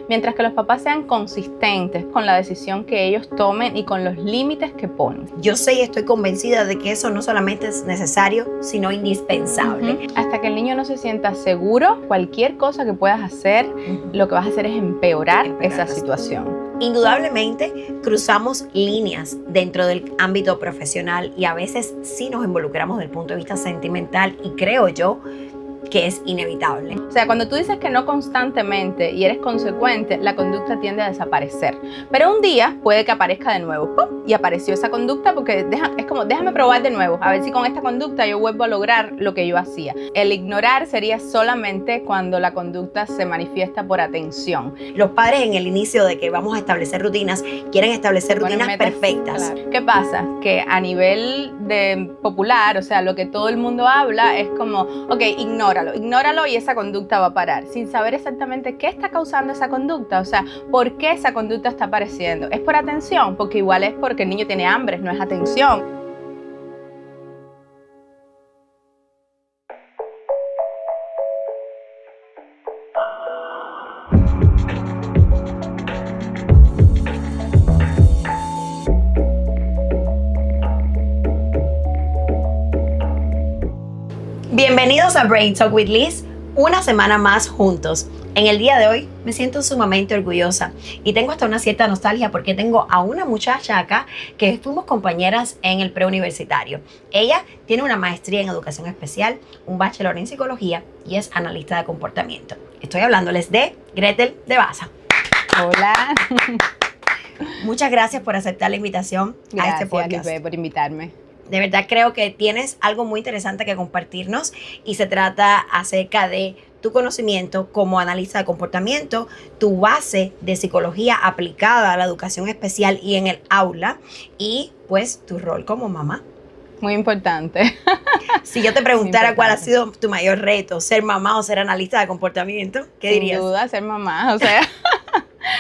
mientras que los papás sean consistentes con la decisión que ellos tomen y con los límites que ponen. Yo sé y estoy convencida de que eso no solamente es necesario, sino indispensable. Hasta que el niño no se sienta seguro, cualquier cosa que puedas hacer, lo que vas a hacer es empeorar esa situación. Indudablemente cruzamos líneas dentro del ámbito profesional y a veces sí nos involucramos desde el punto de vista sentimental y creo yo que es inevitable. O sea, cuando tú dices que no constantemente y eres consecuente, la conducta tiende a desaparecer. Pero un día puede que aparezca de nuevo. ¡Pum! Y apareció esa conducta porque es como, déjame probar de nuevo, a ver si con esta conducta yo vuelvo a lograr lo que yo hacía. El ignorar sería solamente cuando la conducta se manifiesta por atención. Los padres en el inicio de que vamos a establecer rutinas, quieren establecer rutinas perfectas. Claro. ¿Qué pasa? Que a nivel de popular, o sea, lo que todo el mundo habla es como, ok, ignóralo y esa conducta va a parar, sin saber exactamente qué está causando esa conducta, o sea, por qué esa conducta está apareciendo. ¿Es por atención? Porque igual es porque el niño tiene hambre, no es atención. Bienvenidos a Brain Talk with Liz, una semana más juntos. En el día de hoy me siento sumamente orgullosa y tengo hasta una cierta nostalgia porque tengo a una muchacha acá que fuimos compañeras en el preuniversitario. Ella tiene una maestría en educación especial, un bachelor en psicología y es analista de comportamiento. Estoy hablándoles de Gretel de Baza. Hola. Muchas gracias por aceptar la invitación a este podcast. Gracias, por invitarme. De verdad creo que tienes algo muy interesante que compartirnos y se trata acerca de tu conocimiento como analista de comportamiento, tu base de psicología aplicada a la educación especial y en el aula y pues tu rol como mamá. Muy importante. Si yo te preguntara cuál ha sido tu mayor reto, ser mamá o ser analista de comportamiento, ¿qué dirías? Sin duda, ser mamá, o sea,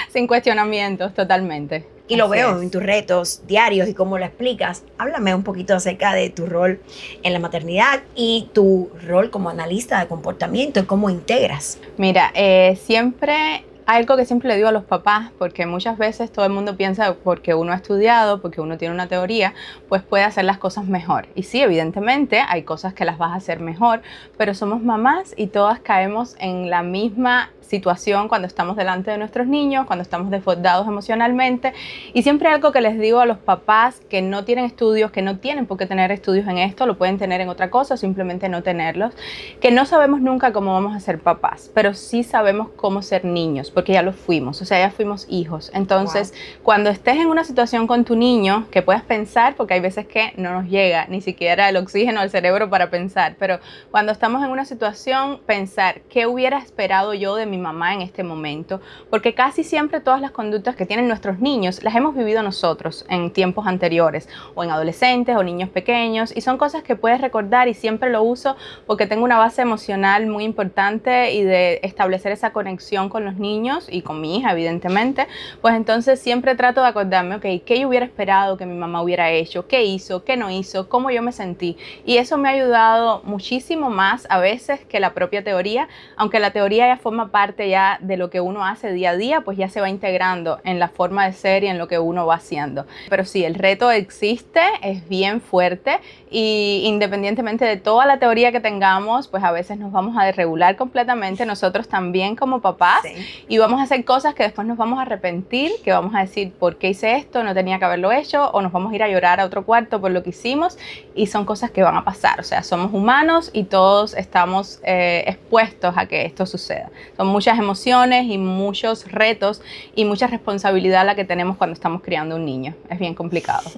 sin cuestionamientos, totalmente. Y lo veo en tus retos diarios y cómo lo explicas. Háblame un poquito acerca de tu rol en la maternidad y tu rol como analista de comportamiento y cómo integras. Mira, siempre algo que siempre le digo a los papás, porque muchas veces todo el mundo piensa porque uno ha estudiado, porque uno tiene una teoría, pues puede hacer las cosas mejor. Y sí, evidentemente hay cosas que las vas a hacer mejor, pero somos mamás y todas caemos en la misma situación cuando estamos delante de nuestros niños, cuando estamos desbordados emocionalmente. Y siempre algo que les digo a los papás que no tienen estudios, que no tienen por qué tener estudios en esto, lo pueden tener en otra cosa, simplemente no tenerlos, que no sabemos nunca cómo vamos a ser papás, pero sí sabemos cómo ser niños, porque ya lo fuimos, o sea, ya fuimos hijos. Entonces, cuando estés en una situación con tu niño, que puedas pensar, porque hay veces que no nos llega ni siquiera el oxígeno al cerebro para pensar, pero cuando estamos en una situación, pensar, ¿qué hubiera esperado yo de mi mamá en este momento? Porque casi siempre todas las conductas que tienen nuestros niños las hemos vivido nosotros en tiempos anteriores o en adolescentes o niños pequeños y son cosas que puedes recordar y siempre lo uso porque tengo una base emocional muy importante y de establecer esa conexión con los niños y con mi hija evidentemente, pues entonces siempre trato de acordarme, ok, ¿qué yo hubiera esperado que mi mamá hubiera hecho? ¿Qué hizo? ¿Qué no hizo? ¿Cómo yo me sentí? Y eso me ha ayudado muchísimo más a veces que la propia teoría, aunque la teoría ya forma parte ya de lo que uno hace día a día, pues ya se va integrando en la forma de ser y en lo que uno va haciendo. Pero sí, el reto existe, es bien fuerte y independientemente de toda la teoría que tengamos, pues a veces nos vamos a desregular completamente nosotros también como papás y vamos a hacer cosas que después nos vamos a arrepentir, que vamos a decir, ¿por qué hice esto? No tenía que haberlo hecho, o nos vamos a ir a llorar a otro cuarto por lo que hicimos y son cosas que van a pasar, o sea, somos humanos y todos estamos expuestos a que esto suceda. Son muchas emociones y muchos retos y mucha responsabilidad la que tenemos cuando estamos criando un niño. Es bien complicado.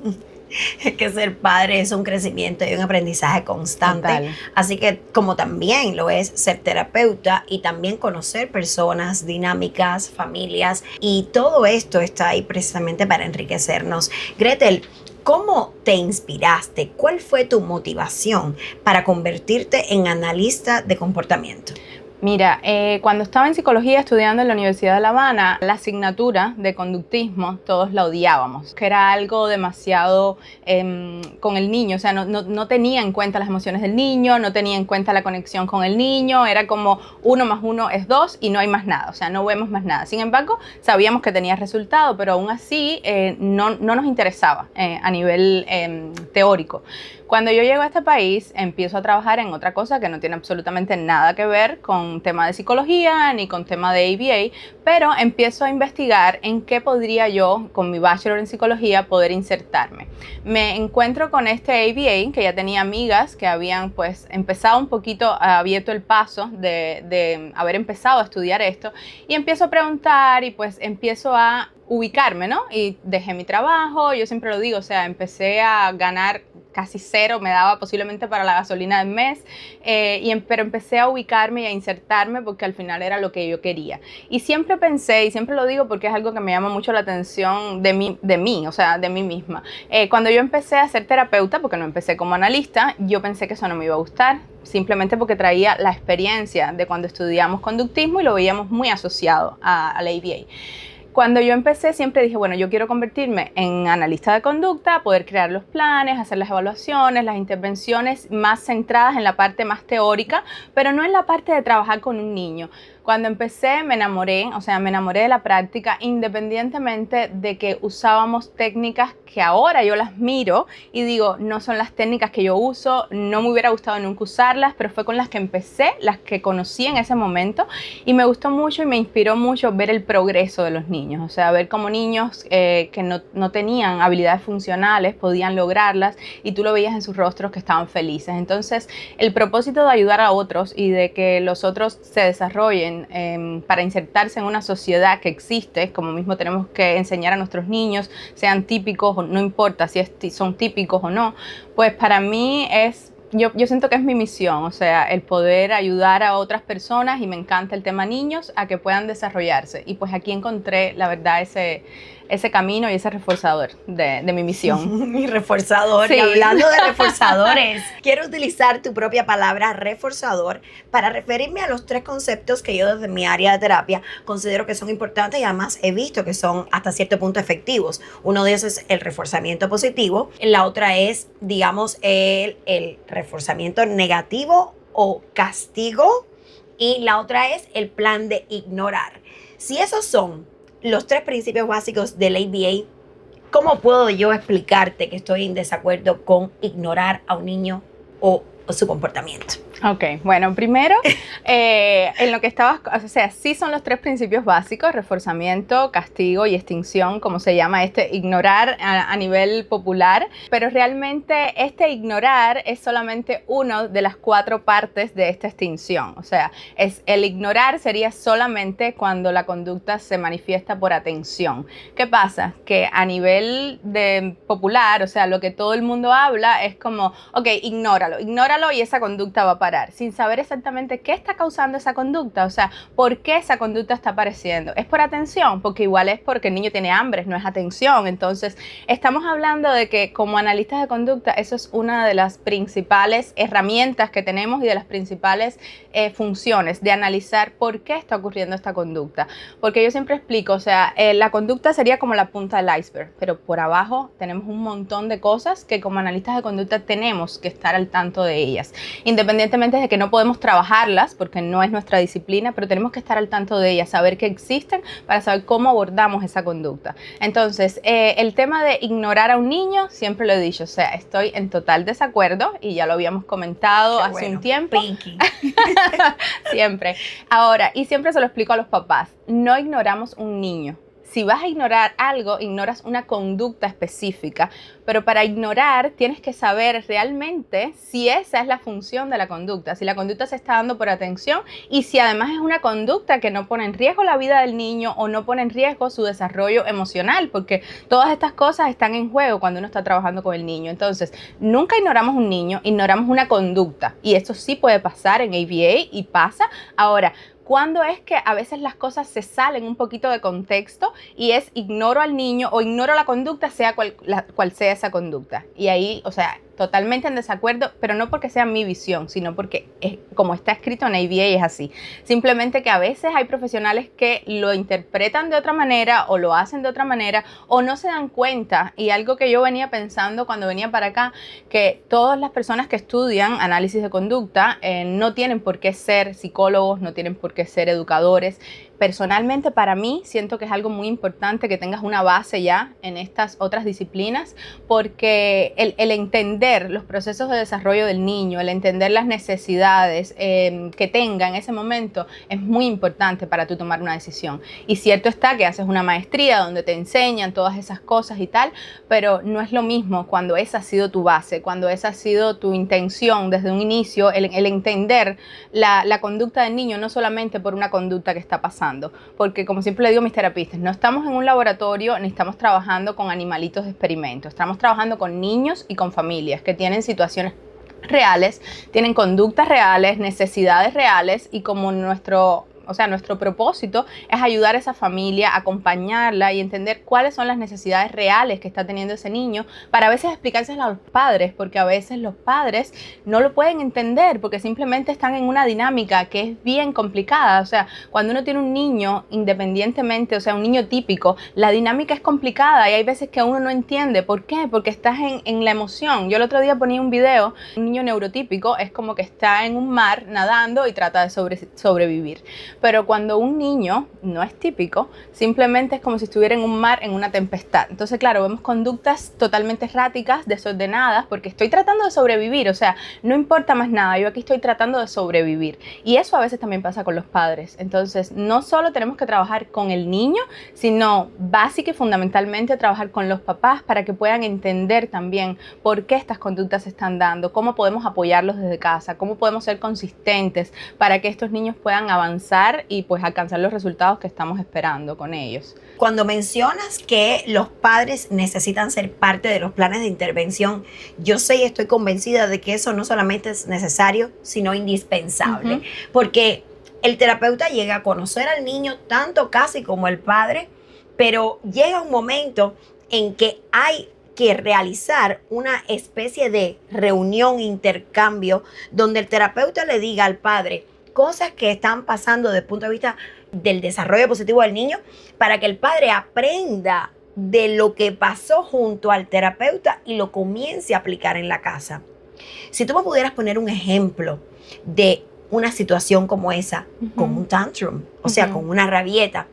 Es que ser padre es un crecimiento y un aprendizaje constante. Total. Así que como también lo es ser terapeuta y también conocer personas, dinámicas, familias y todo esto está ahí precisamente para enriquecernos. Gretel, ¿cómo te inspiraste? ¿Cuál fue tu motivación para convertirte en analista de comportamiento? Mira, cuando estaba en psicología estudiando en la Universidad de La Habana, la asignatura de conductismo todos la odiábamos, que era algo demasiado con el niño, o sea, no tenía en cuenta las emociones del niño, no tenía en cuenta la conexión con el niño, era como 1 más 1 es 2 y no hay más nada, o sea, no vemos más nada. Sin embargo, sabíamos que tenía resultado, pero aún así no nos interesaba a nivel teórico. Cuando yo llego a este país, empiezo a trabajar en otra cosa que no tiene absolutamente nada que ver con tema de psicología ni con tema de ABA, pero empiezo a investigar en qué podría yo, con mi bachelor en psicología, poder insertarme. Me encuentro con este ABA, que ya tenía amigas que habían pues empezado un poquito, abierto el paso de haber empezado a estudiar esto, y empiezo a preguntar y pues empiezo a ubicarme, ¿no? Y dejé mi trabajo, yo siempre lo digo, o sea, empecé a ganar casi cero, me daba posiblemente para la gasolina del mes, pero empecé a ubicarme y a insertarme porque al final era lo que yo quería. Y siempre pensé, y siempre lo digo porque es algo que me llama mucho la atención de mí, o sea, de mí misma. Cuando yo empecé a ser terapeuta, porque no empecé como analista, yo pensé que eso no me iba a gustar, simplemente porque traía la experiencia de cuando estudiamos conductismo y lo veíamos muy asociado al ABA. Cuando yo empecé siempre dije, bueno, yo quiero convertirme en analista de conducta, poder crear los planes, hacer las evaluaciones, las intervenciones más centradas en la parte más teórica, pero no en la parte de trabajar con un niño. Cuando empecé me enamoré, o sea, me enamoré de la práctica independientemente de que usábamos técnicas que ahora yo las miro y digo, no son las técnicas que yo uso, no me hubiera gustado nunca usarlas, pero fue con las que empecé, las que conocí en ese momento y me gustó mucho y me inspiró mucho ver el progreso de los niños, o sea, ver cómo niños que no tenían habilidades funcionales podían lograrlas y tú lo veías en sus rostros que estaban felices. Entonces, el propósito de ayudar a otros y de que los otros se desarrollen para insertarse en una sociedad que existe, como mismo tenemos que enseñar a nuestros niños, sean típicos o no importa si son típicos o no, pues para mí yo siento que es mi misión, o sea, el poder ayudar a otras personas y me encanta el tema niños a que puedan desarrollarse. Y pues aquí encontré, la verdad, ese camino y ese reforzador de mi misión. Mi reforzador. Sí. Y hablando de reforzadores, quiero utilizar tu propia palabra reforzador para referirme a los 3 conceptos que yo desde mi área de terapia considero que son importantes y además he visto que son hasta cierto punto efectivos. Uno de esos es el reforzamiento positivo, la otra es, digamos, el reforzamiento negativo o castigo y la otra es el plan de ignorar. Si esos son los 3 principios básicos del ABA, ¿cómo puedo yo explicarte que estoy en desacuerdo con ignorar a un niño o su comportamiento? Ok, bueno, primero, en lo que estabas, o sea, sí son los 3 principios básicos, reforzamiento, castigo y extinción, como se llama ignorar a nivel popular, pero realmente ignorar es solamente uno de las 4 partes de esta extinción, o sea, el ignorar sería solamente cuando la conducta se manifiesta por atención. ¿Qué pasa? Que a nivel popular, o sea, lo que todo el mundo habla es como, ok, ignóralo y esa conducta va a parar, sin saber exactamente qué está causando esa conducta, o sea, por qué esa conducta está apareciendo. ¿Es por atención? Porque igual es porque el niño tiene hambre, no es atención. Entonces, estamos hablando de que como analistas de conducta, eso es una de las principales herramientas que tenemos y de las principales funciones de analizar por qué está ocurriendo esta conducta. Porque yo siempre explico, o sea, la conducta sería como la punta del iceberg, pero por abajo tenemos un montón de cosas que como analistas de conducta tenemos que estar al tanto de ellas, independientemente de que no podemos trabajarlas porque no es nuestra disciplina, pero tenemos que estar al tanto de ellas, saber que existen para saber cómo abordamos esa conducta. Entonces, el tema de ignorar a un niño, siempre lo he dicho, o sea, estoy en total desacuerdo y ya lo habíamos comentado hace un tiempo. Pinky. Siempre. Ahora, y siempre se lo explico a los papás, no ignoramos un niño. Si vas a ignorar algo, ignoras una conducta específica, pero para ignorar tienes que saber realmente si esa es la función de la conducta, si la conducta se está dando por atención y si además es una conducta que no pone en riesgo la vida del niño o no pone en riesgo su desarrollo emocional, porque todas estas cosas están en juego cuando uno está trabajando con el niño. Entonces, nunca ignoramos un niño, ignoramos una conducta y esto sí puede pasar en ABA y pasa. Ahora, ¿cuándo es que a veces las cosas se salen un poquito de contexto y es ignoro al niño o ignoro la conducta, sea cual sea esa conducta? Y ahí, o sea, totalmente en desacuerdo, pero no porque sea mi visión, sino porque como está escrito en ABA es así. Simplemente que a veces hay profesionales que lo interpretan de otra manera o lo hacen de otra manera o no se dan cuenta. Y algo que yo venía pensando cuando venía para acá, que todas las personas que estudian análisis de conducta no tienen por qué ser psicólogos, no tienen por qué ser educadores. Personalmente, para mí, siento que es algo muy importante que tengas una base ya en estas otras disciplinas, porque el entender los procesos de desarrollo del niño, el entender las necesidades que tenga en ese momento, es muy importante para tú tomar una decisión. Y cierto está que haces una maestría donde te enseñan todas esas cosas y tal, pero no es lo mismo cuando esa ha sido tu base, cuando esa ha sido tu intención desde un inicio, el entender la conducta del niño, no solamente por una conducta que está pasando. Porque como siempre le digo a mis terapistas, no estamos en un laboratorio ni estamos trabajando con animalitos de experimentos, estamos trabajando con niños y con familias que tienen situaciones reales, tienen conductas reales, necesidades reales y como nuestro propósito es ayudar a esa familia, acompañarla y entender cuáles son las necesidades reales que está teniendo ese niño para a veces explicárselas a los padres, porque a veces los padres no lo pueden entender porque simplemente están en una dinámica que es bien complicada. O sea, cuando uno tiene un niño independientemente, o sea, un niño típico, la dinámica es complicada y hay veces que uno no entiende. ¿Por qué? Porque estás en la emoción. Yo el otro día ponía un video, un niño neurotípico es como que está en un mar nadando y trata de sobrevivir. Pero cuando un niño no es típico, simplemente es como si estuviera en un mar en una tempestad. Entonces, claro, vemos conductas totalmente erráticas, desordenadas, porque estoy tratando de sobrevivir. O sea, no importa más nada, yo aquí estoy tratando de sobrevivir. Y eso a veces también pasa con los padres. Entonces, no solo tenemos que trabajar con el niño, sino básica y fundamentalmente trabajar con los papás para que puedan entender también por qué estas conductas se están dando, cómo podemos apoyarlos desde casa, cómo podemos ser consistentes para que estos niños puedan avanzar y pues alcanzar los resultados que estamos esperando con ellos. Cuando mencionas que los padres necesitan ser parte de los planes de intervención, yo sé y estoy convencida de que eso no solamente es necesario, sino indispensable. Porque el terapeuta llega a conocer al niño tanto casi como el padre, pero llega un momento en que hay que realizar una especie de reunión, intercambio, donde el terapeuta le diga al padre cosas que están pasando desde el punto de vista del desarrollo positivo del niño, para que el padre aprenda de lo que pasó junto al terapeuta y lo comience a aplicar en la casa. Si tú me pudieras poner un ejemplo de una situación como esa, con un tantrum, o sea, con una rabieta,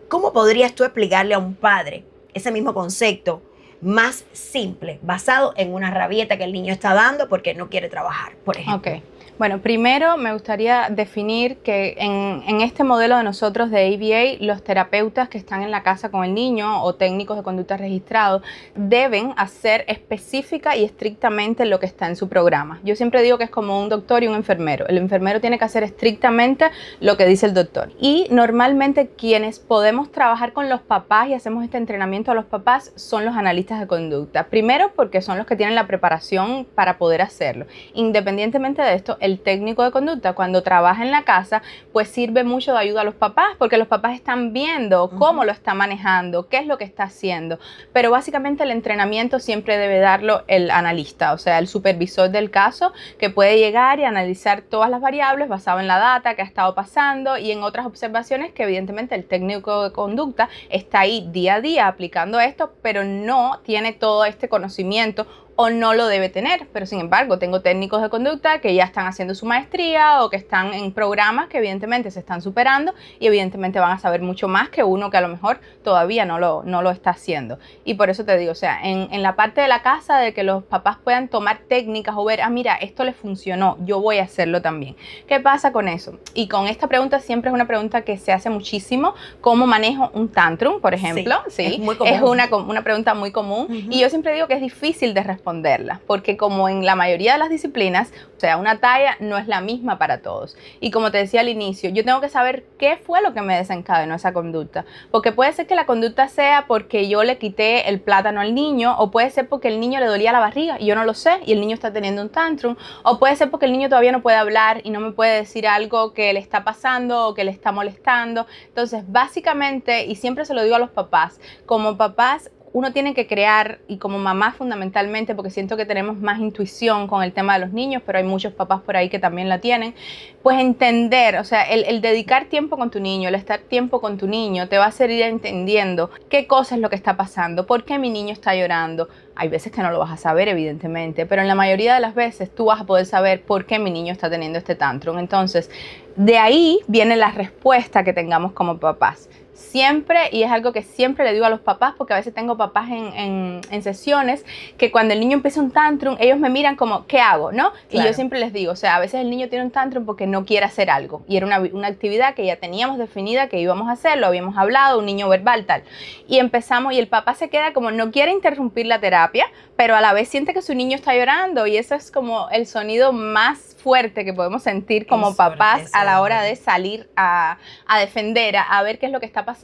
¿cómo podrías tú explicarle a un padre ese mismo concepto más simple, basado en una rabieta que el niño está dando porque no quiere trabajar, por ejemplo? Okay. Bueno, primero me gustaría definir que en este modelo de nosotros de ABA, los terapeutas que están en la casa con el niño o técnicos de conducta registrados deben hacer específica y estrictamente lo que está en su programa. Yo siempre digo que es como un doctor y un enfermero. El enfermero tiene que hacer estrictamente lo que dice el doctor. Y normalmente quienes podemos trabajar con los papás y hacemos este entrenamiento a los papás son los analistas de conducta. Primero porque son los que tienen la preparación para poder hacerlo. Independientemente de esto, el técnico de conducta cuando trabaja en la casa pues sirve mucho de ayuda a los papás porque los papás están viendo cómo lo está manejando, qué es lo que está haciendo, pero básicamente el entrenamiento siempre debe darlo el analista, o sea el supervisor del caso, que puede llegar y analizar todas las variables basado en la data que ha estado pasando y en otras observaciones que evidentemente el técnico de conducta está ahí día a día aplicando esto, pero no tiene todo este conocimiento o no lo debe tener, pero sin embargo tengo técnicos de conducta que ya están haciendo su maestría o que están en programas que evidentemente se están superando y evidentemente van a saber mucho más que uno que a lo mejor todavía no lo está haciendo. Y por eso te digo, o sea, en la parte de la casa de que los papás puedan tomar técnicas o ver, mira, esto le funcionó, yo voy a hacerlo también. ¿Qué pasa con eso? Y con esta pregunta siempre es una pregunta que se hace muchísimo, ¿cómo manejo un tantrum, por ejemplo? Sí, es muy común. Es una pregunta muy común y yo siempre digo que es difícil de responderla, porque como en la mayoría de las disciplinas, o sea, una talla no es la misma para todos. Y como te decía al inicio, yo tengo que saber qué fue lo que me desencadenó esa conducta, porque puede ser que la conducta sea porque yo le quité el plátano al niño, o puede ser porque el niño le dolía la barriga y yo no lo sé y el niño está teniendo un tantrum, o puede ser porque el niño todavía no puede hablar y no me puede decir algo que le está pasando o que le está molestando. Entonces, básicamente, y siempre se lo digo a los papás, como papás, uno tiene que crear, y como mamá fundamentalmente, porque siento que tenemos más intuición con el tema de los niños, pero hay muchos papás por ahí que también la tienen, pues entender, o sea, el dedicar tiempo con tu niño, el estar tiempo con tu niño, te va a hacer ir entendiendo qué cosa es lo que está pasando, por qué mi niño está llorando. Hay veces que no lo vas a saber, evidentemente, pero en la mayoría de las veces tú vas a poder saber por qué mi niño está teniendo este tantrum. Entonces, de ahí viene la respuesta que tengamos como papás. Siempre, y es algo que siempre le digo a los papás, porque a veces tengo papás en sesiones que cuando el niño empieza un tantrum, ellos me miran como, ¿qué hago? ¿No? Claro. Y yo siempre les digo, o sea, a veces el niño tiene un tantrum porque no quiere hacer algo, y era una actividad que ya teníamos definida que íbamos a hacer, lo habíamos hablado, un niño verbal, tal. Y empezamos, y el papá se queda como, no quiere interrumpir la terapia, pero a la vez siente que su niño está llorando, y eso es como el sonido más fuerte que podemos sentir como papás a la hora de salir a defender, a ver qué es lo que está pasando.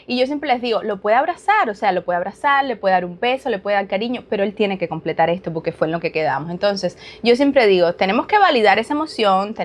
Y yo siempre les digo, lo puede abrazar, o sea, lo puede abrazar, le puede dar un beso, le puede dar cariño, pero él tiene que completar esto porque fue en lo que quedamos. Entonces, yo siempre digo, tenemos que validar esa emoción,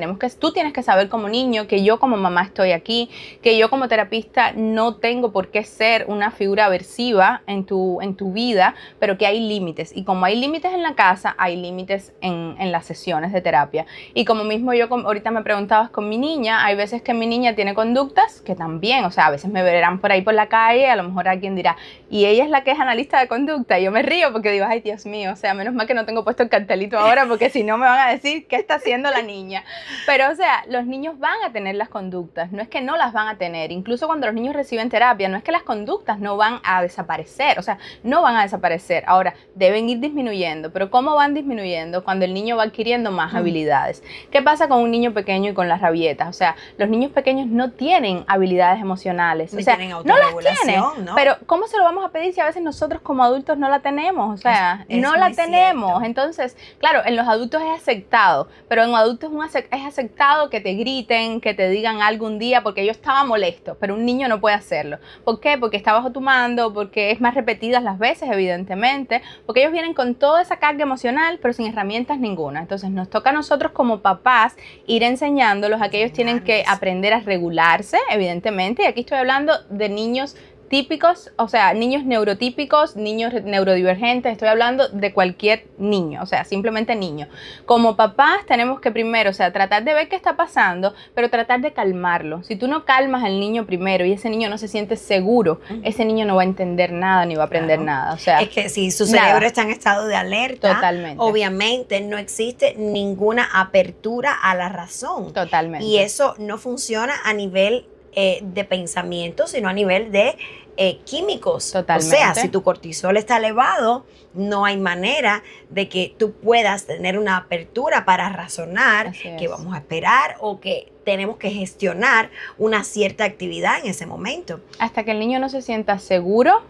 tú tienes que saber como niño que yo como mamá estoy aquí, que yo como terapista no tengo por qué ser una figura aversiva en tu vida, pero que hay límites. Y como hay límites en la casa, hay límites en las sesiones de terapia. Y como mismo ahorita me preguntabas con mi niña, hay veces que mi niña tiene conductas que también, o sea, a veces me verán por ahí por la calle, a lo mejor alguien dirá, y ella es la que es analista de conducta, y yo me río porque digo, ay Dios mío, o sea, menos mal que no tengo puesto el cartelito ahora, porque si no me van a decir qué está haciendo la niña. Pero o sea, los niños van a tener las conductas, no es que no las van a tener, incluso cuando los niños reciben terapia, no es que las conductas no van a desaparecer, o sea, no van a desaparecer, ahora deben ir disminuyendo, pero ¿cómo van disminuyendo? Cuando el niño va adquiriendo más habilidades. ¿Qué pasa con un niño pequeño y con las rabietas? O sea, los niños pequeños no tienen habilidades emocionales, o sea, no las tienen, ¿no? Pero ¿cómo se lo vamos a pedir si a veces nosotros como adultos no la tenemos? O sea, no la tenemos. Cierto. Entonces, claro, en los adultos es aceptado, pero en adultos es aceptado que te griten, que te digan algo un día porque yo estaba molesto, pero un niño no puede hacerlo. ¿Por qué? Porque está bajo tu mando, porque es más repetidas las veces, evidentemente, porque ellos vienen con toda esa carga emocional, pero sin herramientas ninguna. Entonces, nos toca a nosotros como papás ir enseñándolos a que ellos tienen que aprender a regularse, evidentemente, y aquí estoy hablando de niños típicos, o sea, niños neurotípicos, niños neurodivergentes, estoy hablando de cualquier niño, o sea, simplemente niño. Como papás tenemos que primero, o sea, tratar de ver qué está pasando, pero tratar de calmarlo. Si tú no calmas al niño primero y ese niño no se siente seguro, ese niño no va a entender nada ni va a aprender nada. O sea, es que si su cerebro está en estado de alerta, totalmente, obviamente no existe ninguna apertura a la razón. Totalmente. Y eso no funciona a nivel de pensamiento, sino a nivel de químicos. Totalmente. O sea, si tu cortisol está elevado, no hay manera de que tú puedas tener una apertura para razonar que vamos a esperar o que tenemos que gestionar una cierta actividad en ese momento. Hasta que el niño no se sienta seguro,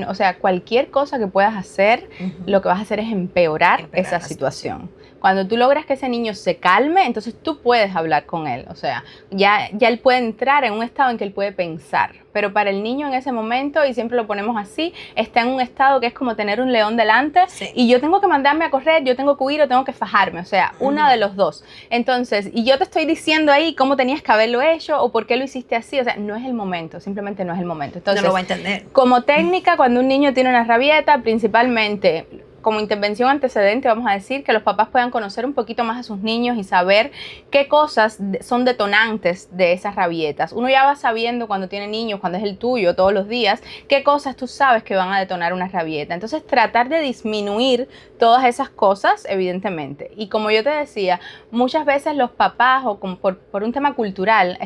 o sea, cualquier cosa que puedas hacer, lo que vas a hacer es empeorar esa situación. Cuando tú logras que ese niño se calme, entonces tú puedes hablar con él. O sea, ya él puede entrar en un estado en que él puede pensar. Pero para el niño en ese momento, y siempre lo ponemos así, está en un estado que es como tener un león delante, y yo tengo que mandarme a correr, yo tengo que huir o tengo que fajarme. O sea, una de los dos. Entonces, y yo te estoy diciendo ahí cómo tenías que haberlo hecho o por qué lo hiciste así. O sea, no es el momento, simplemente no es el momento. Entonces, no lo va a entender. Como técnica, cuando un niño tiene una rabieta, principalmente como intervención antecedente, vamos a decir que los papás puedan conocer un poquito más a sus niños y saber qué cosas son detonantes de esas rabietas. Uno ya va sabiendo cuando tiene niños, cuando es el tuyo, todos los días, qué cosas tú sabes que van a detonar una rabieta. Entonces, tratar de disminuir todas esas cosas, evidentemente. Y como yo te decía, muchas veces los papás, o como por un tema cultural,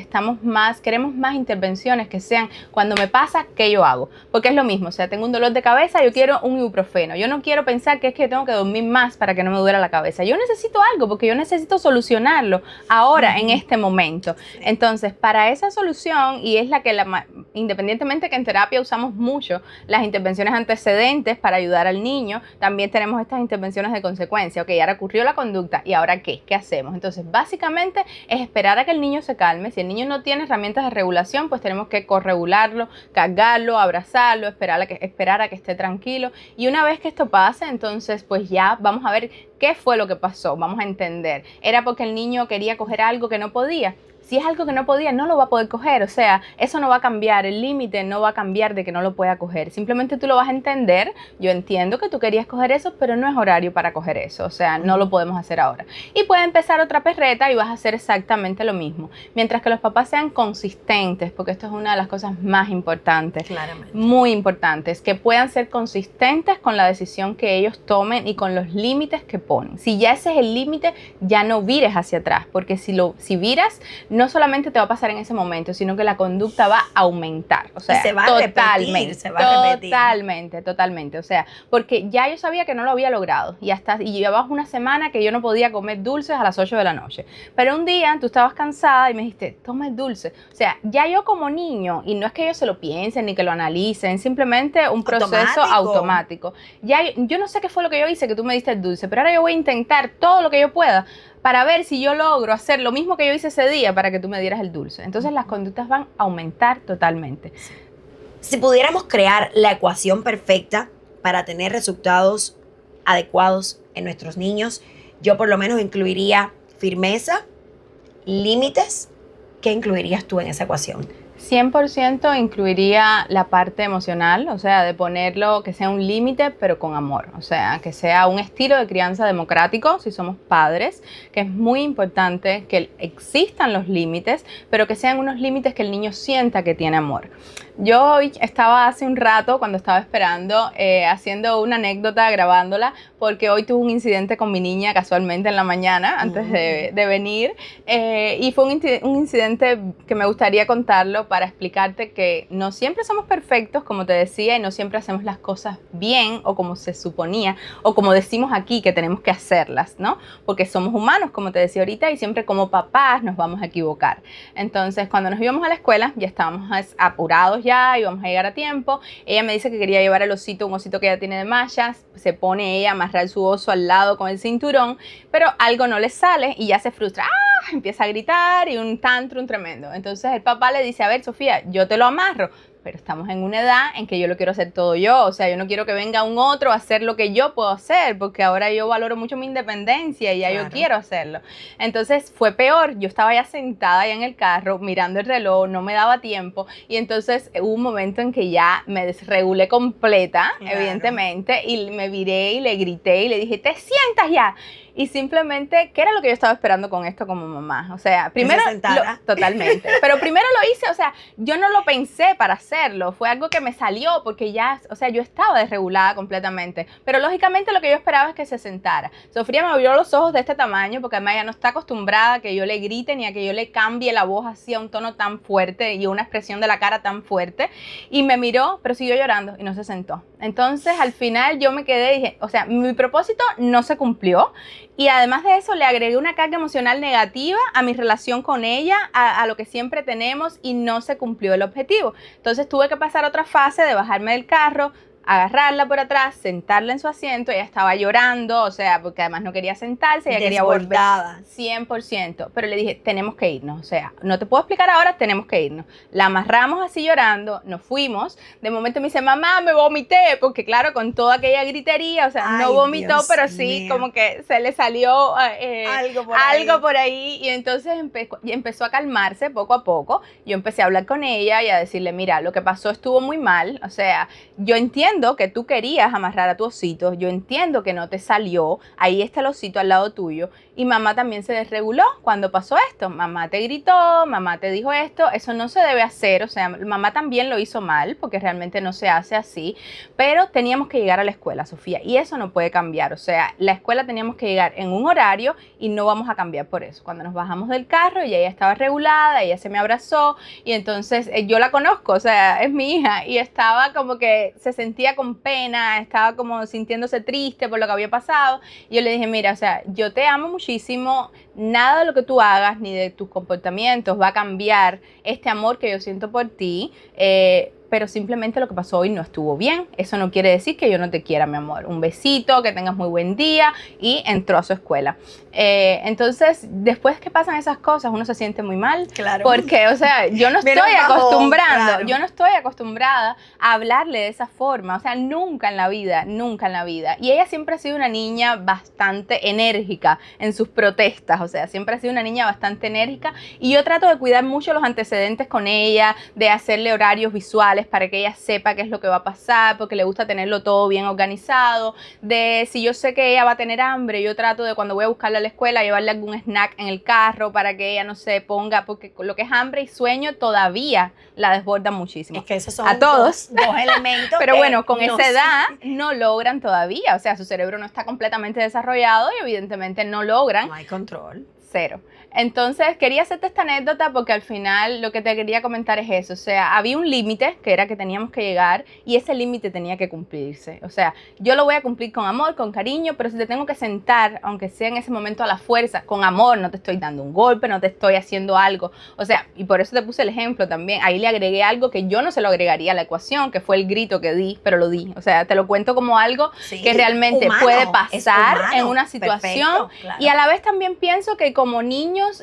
queremos más intervenciones que sean cuando me pasa, ¿qué yo hago? Porque es lo mismo, o sea, tengo un dolor de cabeza, yo quiero un ibuprofeno. Yo no quiero pensar que es que tengo que dormir más para que no me duela la cabeza. Yo necesito algo porque yo necesito solucionarlo ahora, en este momento. Entonces, para esa solución, y es la que independientemente que en terapia usamos mucho las intervenciones antecedentes para ayudar al niño, también tenemos estas intervenciones de consecuencia. Ok, ahora ocurrió la conducta, ¿y ahora qué? ¿Qué hacemos? Entonces, básicamente es esperar a que el niño se calme. Si el niño no tiene herramientas de regulación, pues tenemos que corregularlo, cargarlo, abrazarlo, esperar a que esté tranquilo. Y una vez que esto pase, entonces pues ya vamos a ver qué fue lo que pasó, vamos a entender. ¿Era porque el niño quería coger algo que no podía? Si es algo que no podía, no lo va a poder coger, o sea, eso no va a cambiar, el límite no va a cambiar de que no lo pueda coger, simplemente tú lo vas a entender. Yo entiendo que tú querías coger eso, pero no es horario para coger eso, o sea, no lo podemos hacer ahora. Y puede empezar otra perreta y vas a hacer exactamente lo mismo, mientras que los papás sean consistentes, porque esto es una de las cosas más importantes, Claramente. muy importantes, que puedan ser consistentes con la decisión que ellos tomen y con los límites que ponen. Si ya ese es el límite, ya no vires hacia atrás, porque si viras, no solamente te va a pasar en ese momento, sino que la conducta va a aumentar, o sea, y se va a repetir, se va a repetir. Totalmente, o sea, porque ya yo sabía que no lo había logrado y llevabas una semana que yo no podía comer dulces a las 8 de la noche, pero un día tú estabas cansada y me dijiste, toma el dulce, o sea, ya yo como niño, y no es que ellos se lo piensen ni que lo analicen, simplemente un proceso automático. Ya yo no sé qué fue lo que yo hice que tú me diste el dulce, pero ahora yo voy a intentar todo lo que yo pueda para ver si yo logro hacer lo mismo que yo hice ese día para que tú me dieras el dulce. Entonces las conductas van a aumentar totalmente. Si pudiéramos crear la ecuación perfecta para tener resultados adecuados en nuestros niños, yo por lo menos incluiría firmeza, límites. ¿Qué incluirías tú en esa ecuación? 100% incluiría la parte emocional, o sea, de ponerlo que sea un límite, pero con amor, o sea, que sea un estilo de crianza democrático, si somos padres, que es muy importante que existan los límites, pero que sean unos límites que el niño sienta que tiene amor. Yo hoy estaba hace un rato, cuando estaba esperando, haciendo una anécdota, grabándola, porque hoy tuve un incidente con mi niña casualmente en la mañana, antes de venir, y fue un incidente que me gustaría contarlo para explicarte que no siempre somos perfectos, como te decía, y no siempre hacemos las cosas bien o como se suponía, o como decimos aquí que tenemos que hacerlas, ¿no? Porque somos humanos, como te decía ahorita, y siempre como papás nos vamos a equivocar. Entonces, cuando nos íbamos a la escuela, ya estábamos apurados ya, íbamos a llegar a tiempo. Ella me dice que quería llevar el osito, un osito que ella tiene de mallas. Se pone ella a amarrar su oso al lado con el cinturón, pero algo no le sale y ya se frustra. ¡Ah! Empieza a gritar y un tantrum tremendo. Entonces el papá le dice, a ver, Sofía, yo te lo amarro, pero estamos en una edad en que yo lo quiero hacer todo yo, o sea, yo no quiero que venga un otro a hacer lo que yo puedo hacer, porque ahora yo valoro mucho mi independencia y ya yo quiero hacerlo. Entonces fue peor, yo estaba ya sentada ya en el carro, mirando el reloj, no me daba tiempo, y entonces hubo un momento en que ya me desregulé completa, evidentemente, y me viré y le grité y le dije, te sientas ya. Y simplemente, ¿qué era lo que yo estaba esperando con esto como mamá? O sea, primero, totalmente, pero primero lo hice, o sea, yo no lo pensé para hacerlo, fue algo que me salió porque ya, o sea, yo estaba desregulada completamente, pero lógicamente lo que yo esperaba es que se sentara. Sofía me abrió los ojos de este tamaño porque además ella no está acostumbrada a que yo le grite ni a que yo le cambie la voz así a un tono tan fuerte y una expresión de la cara tan fuerte, y me miró, pero siguió llorando y no se sentó. Entonces, al final yo me quedé y dije, o sea, mi propósito no se cumplió. Y además de eso le agregué una carga emocional negativa a mi relación con ella, a lo que siempre tenemos, y no se cumplió el objetivo. Entonces tuve que pasar otra fase de bajarme del carro, agarrarla por atrás, sentarla en su asiento. Ella estaba llorando, o sea, porque además no quería sentarse, ella quería volver 100%, pero le dije, tenemos que irnos, o sea, no te puedo explicar ahora, tenemos que irnos. La amarramos así llorando, nos fuimos, de momento me dice, mamá, me vomité, porque claro, con toda aquella gritería, o sea, no vomitó, Dios pero sí, mío, como que se le salió algo por ahí, y entonces empezó a calmarse poco a poco. Yo empecé a hablar con ella y a decirle, mira, lo que pasó estuvo muy mal, o sea, yo entiendo que tú querías amarrar a tu osito, yo entiendo que no te salió, ahí está el osito al lado tuyo, y mamá también se desreguló cuando pasó esto, mamá te gritó, mamá te dijo esto, eso no se debe hacer, o sea, mamá también lo hizo mal, porque realmente no se hace así, pero teníamos que llegar a la escuela, Sofía, y eso no puede cambiar, o sea, la escuela teníamos que llegar en un horario y no vamos a cambiar por eso. Cuando nos bajamos del carro, ella estaba regulada, ella se me abrazó, y entonces yo la conozco, o sea, es mi hija, y estaba como que se sentía con pena, estaba como sintiéndose triste por lo que había pasado. Y yo le dije, mira, o sea, yo te amo muchísimo, nada de lo que tú hagas ni de tus comportamientos va a cambiar este amor que yo siento por ti, pero simplemente lo que pasó hoy no estuvo bien. Eso no quiere decir que yo no te quiera, mi amor. Un besito, que tengas muy buen día, y entró a su escuela. Entonces, después que pasan esas cosas, uno se siente muy mal. Claro. Porque, o sea, yo no estoy acostumbrando, claro, yo no estoy acostumbrada a hablarle de esa forma. O sea, nunca en la vida, nunca en la vida. Y ella siempre ha sido una niña bastante enérgica en sus protestas. o sea, siempre ha sido una niña bastante enérgica y yo trato de cuidar mucho los antecedentes con ella, de hacerle horarios visuales para que ella sepa qué es lo que va a pasar, porque le gusta tenerlo todo bien organizado, de si yo sé que ella va a tener hambre, yo trato de cuando voy a buscarla a la escuela llevarle algún snack en el carro para que ella no se ponga, porque lo que es hambre y sueño todavía la desborda muchísimo. Es que esos son a todos dos elementos. Pero bueno, con no esa edad no logran todavía, o sea, su cerebro no está completamente desarrollado y evidentemente no logran. No hay control. Cero. Entonces, quería hacerte esta anécdota porque al final lo que te quería comentar es eso. O sea, había un límite que era que teníamos que llegar y ese límite tenía que cumplirse. O sea, yo lo voy a cumplir con amor, con cariño, pero si te tengo que sentar, aunque sea en ese momento a la fuerza, con amor, no te estoy dando un golpe, no te estoy haciendo algo. O sea, y por eso te puse el ejemplo también. Ahí le agregué algo que yo no se lo agregaría a la ecuación, que fue el grito que di, pero lo di. O sea, te lo cuento como algo que realmente humano, puede pasar humano, en una situación. perfecto, claro. Y a la vez también pienso que como niños,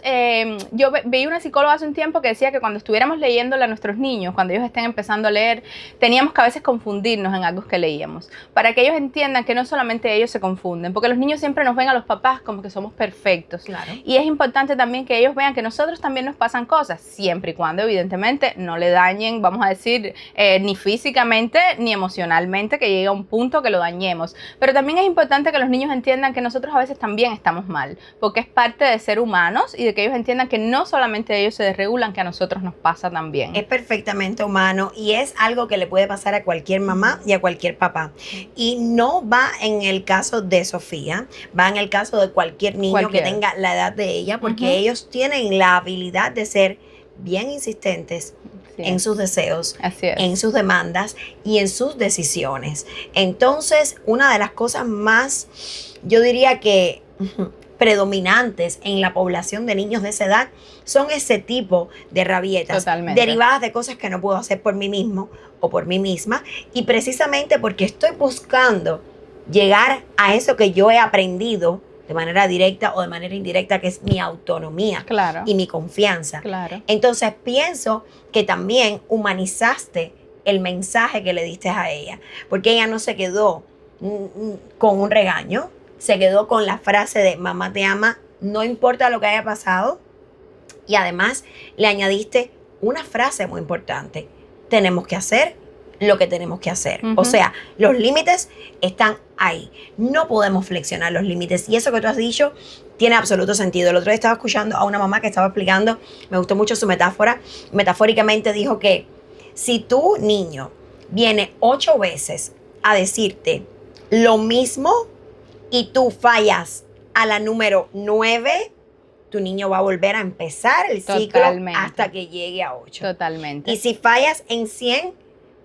yo veía una psicóloga hace un tiempo que decía que cuando estuviéramos leyéndole a nuestros niños, cuando ellos estén empezando a leer, teníamos que a veces confundirnos en algo que leíamos, para que ellos entiendan que no solamente ellos se confunden, porque los niños siempre nos ven a los papás como que somos perfectos. Claro. Y es importante también que ellos vean que nosotros también nos pasan cosas, siempre y cuando evidentemente no le dañen, vamos a decir, ni físicamente ni emocionalmente, que llegue a un punto que lo dañemos. Pero también es importante que los niños entiendan que nosotros a veces también estamos mal, porque es parte de ser humanos y de que ellos entiendan que no solamente ellos se desregulan, que a nosotros nos pasa también. Es perfectamente humano y es algo que le puede pasar a cualquier mamá y a cualquier papá. Y no va en el caso de Sofía, va en el caso de cualquier niño que tenga la edad de ella, porque ellos tienen la habilidad de ser bien insistentes en sus deseos, en sus demandas y en sus decisiones. Entonces, una de las cosas más, yo diría que predominantes en la población de niños de esa edad son ese tipo de rabietas derivadas de cosas que no puedo hacer por mí mismo o por mí misma, y precisamente porque estoy buscando llegar a eso que yo he aprendido de manera directa o de manera indirecta, que es mi autonomía y mi confianza. Entonces pienso que también humanizaste el mensaje que le diste a ella, porque ella no se quedó con un regaño, se quedó con la frase de mamá te ama, no importa lo que haya pasado. Y además le añadiste una frase muy importante: tenemos que hacer lo que tenemos que hacer. O sea, los límites están ahí. No podemos flexionar los límites. Y eso que tú has dicho tiene absoluto sentido. El otro día estaba escuchando a una mamá que estaba explicando, me gustó mucho su metáfora. Metafóricamente dijo que si tu niño viene 8 veces a decirte lo mismo, y tú fallas a la número 9, tu niño va a volver a empezar el ciclo hasta que llegue a 8. Totalmente. Y si fallas en 100,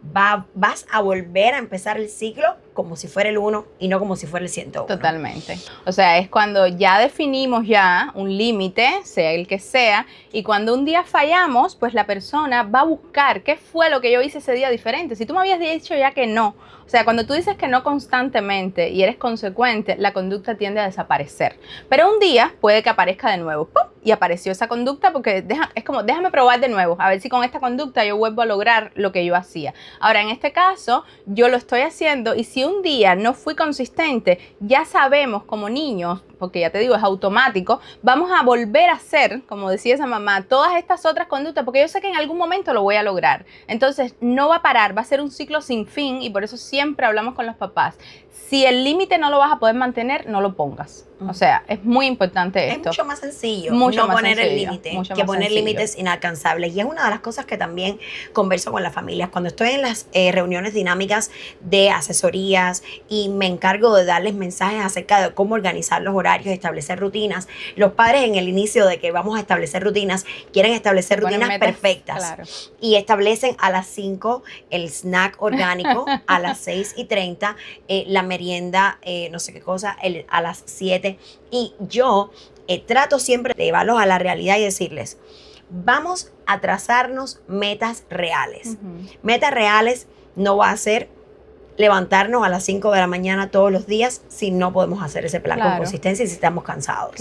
vas a volver a empezar el ciclo como si fuera el 1 y no como si fuera el 101. Totalmente. O sea, es cuando ya definimos ya un límite, sea el que sea, y cuando un día fallamos, pues la persona va a buscar qué fue lo que yo hice ese día diferente. Si tú me habías dicho ya que no, o sea, cuando tú dices que no constantemente y eres consecuente, la conducta tiende a desaparecer. Pero un día puede que aparezca de nuevo, ¡pum!, y apareció esa conducta porque es como, déjame probar de nuevo, a ver si con esta conducta yo vuelvo a lograr lo que yo hacía. Ahora, en este caso, yo lo estoy haciendo y si un día no fui consistente, ya sabemos como niños, porque ya te digo, es automático, vamos a volver a hacer, como decía esa mamá, todas estas otras conductas, porque yo sé que en algún momento lo voy a lograr. Entonces, no va a parar, va a ser un ciclo sin fin y por eso siempre hablamos con los papás. Si el límite no lo vas a poder mantener, no lo pongas. O sea, es muy importante esto. Es mucho más sencillo no poner el límite que poner límites inalcanzables. Y es una de las cosas que también converso con las familias. Cuando estoy en las reuniones dinámicas de asesorías y me encargo de darles mensajes acerca de cómo organizar los horarios, establecer rutinas, los padres en el inicio de que vamos a establecer rutinas, quieren establecer rutinas perfectas. Y establecen a las 5 el snack orgánico, a las 6:30 la merienda, no sé qué cosa, a las 7. Y yo trato siempre de llevarlos a la realidad y decirles, vamos a trazarnos metas reales. Metas reales no va a ser levantarnos a las 5 de la mañana todos los días si no podemos hacer ese plan con consistencia y si estamos cansados.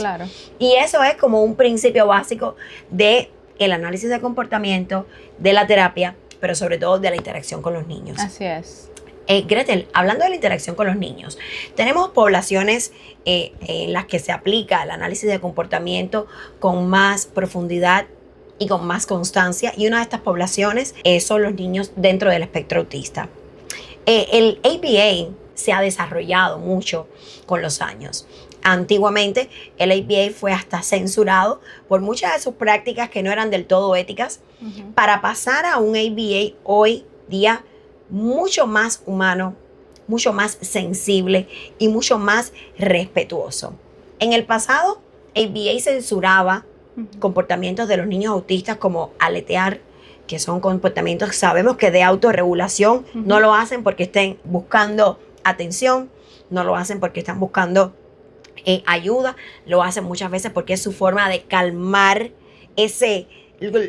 Y eso es como un principio básico del análisis de comportamiento, de la terapia, pero sobre todo de la interacción con los niños. Así es. Gretel, hablando de la interacción con los niños, tenemos poblaciones en las que se aplica el análisis de comportamiento con más profundidad y con más constancia, y una de estas poblaciones son los niños dentro del espectro autista. El ABA se ha desarrollado mucho con los años. Antiguamente el ABA fue hasta censurado por muchas de sus prácticas que no eran del todo éticas, para pasar a un ABA hoy día mucho más humano, mucho más sensible y mucho más respetuoso. En el pasado, ABA censuraba comportamientos de los niños autistas como aletear, que son comportamientos, sabemos que de autorregulación. No lo hacen porque estén buscando atención, no lo hacen porque están buscando ayuda, lo hacen muchas veces porque es su forma de calmar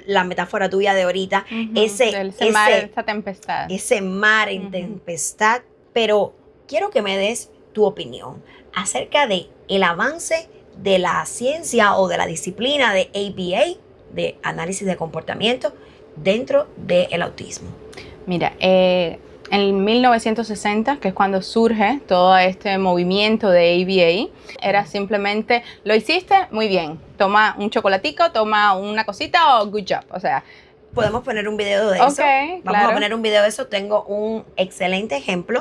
la metáfora tuya de ahorita, ese mar, esta tempestad. Ese mar en tempestad. Pero quiero que me des tu opinión acerca de el avance de la ciencia o de la disciplina de ABA, de análisis de comportamiento, dentro del autismo. Mira, en 1960, que es cuando surge todo este movimiento de ABA, era simplemente, lo hiciste, muy bien, toma un chocolatico, toma una cosita o good job, o sea. Podemos poner un video de eso. Vamos a poner un video de eso. Tengo un excelente ejemplo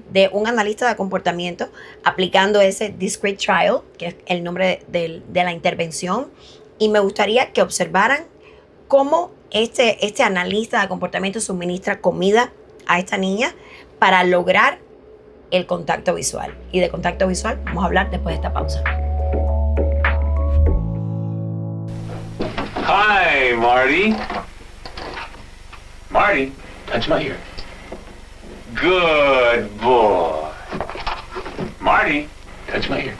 de un analista de comportamiento aplicando ese discrete trial, que es el nombre de la intervención, y me gustaría que observaran cómo este analista de comportamiento suministra comida a esta niña para lograr el contacto visual. Y de contacto visual vamos a hablar después de esta pausa. Hi, Marty. Marty, touch my ear. Good boy. Marty, touch my ear.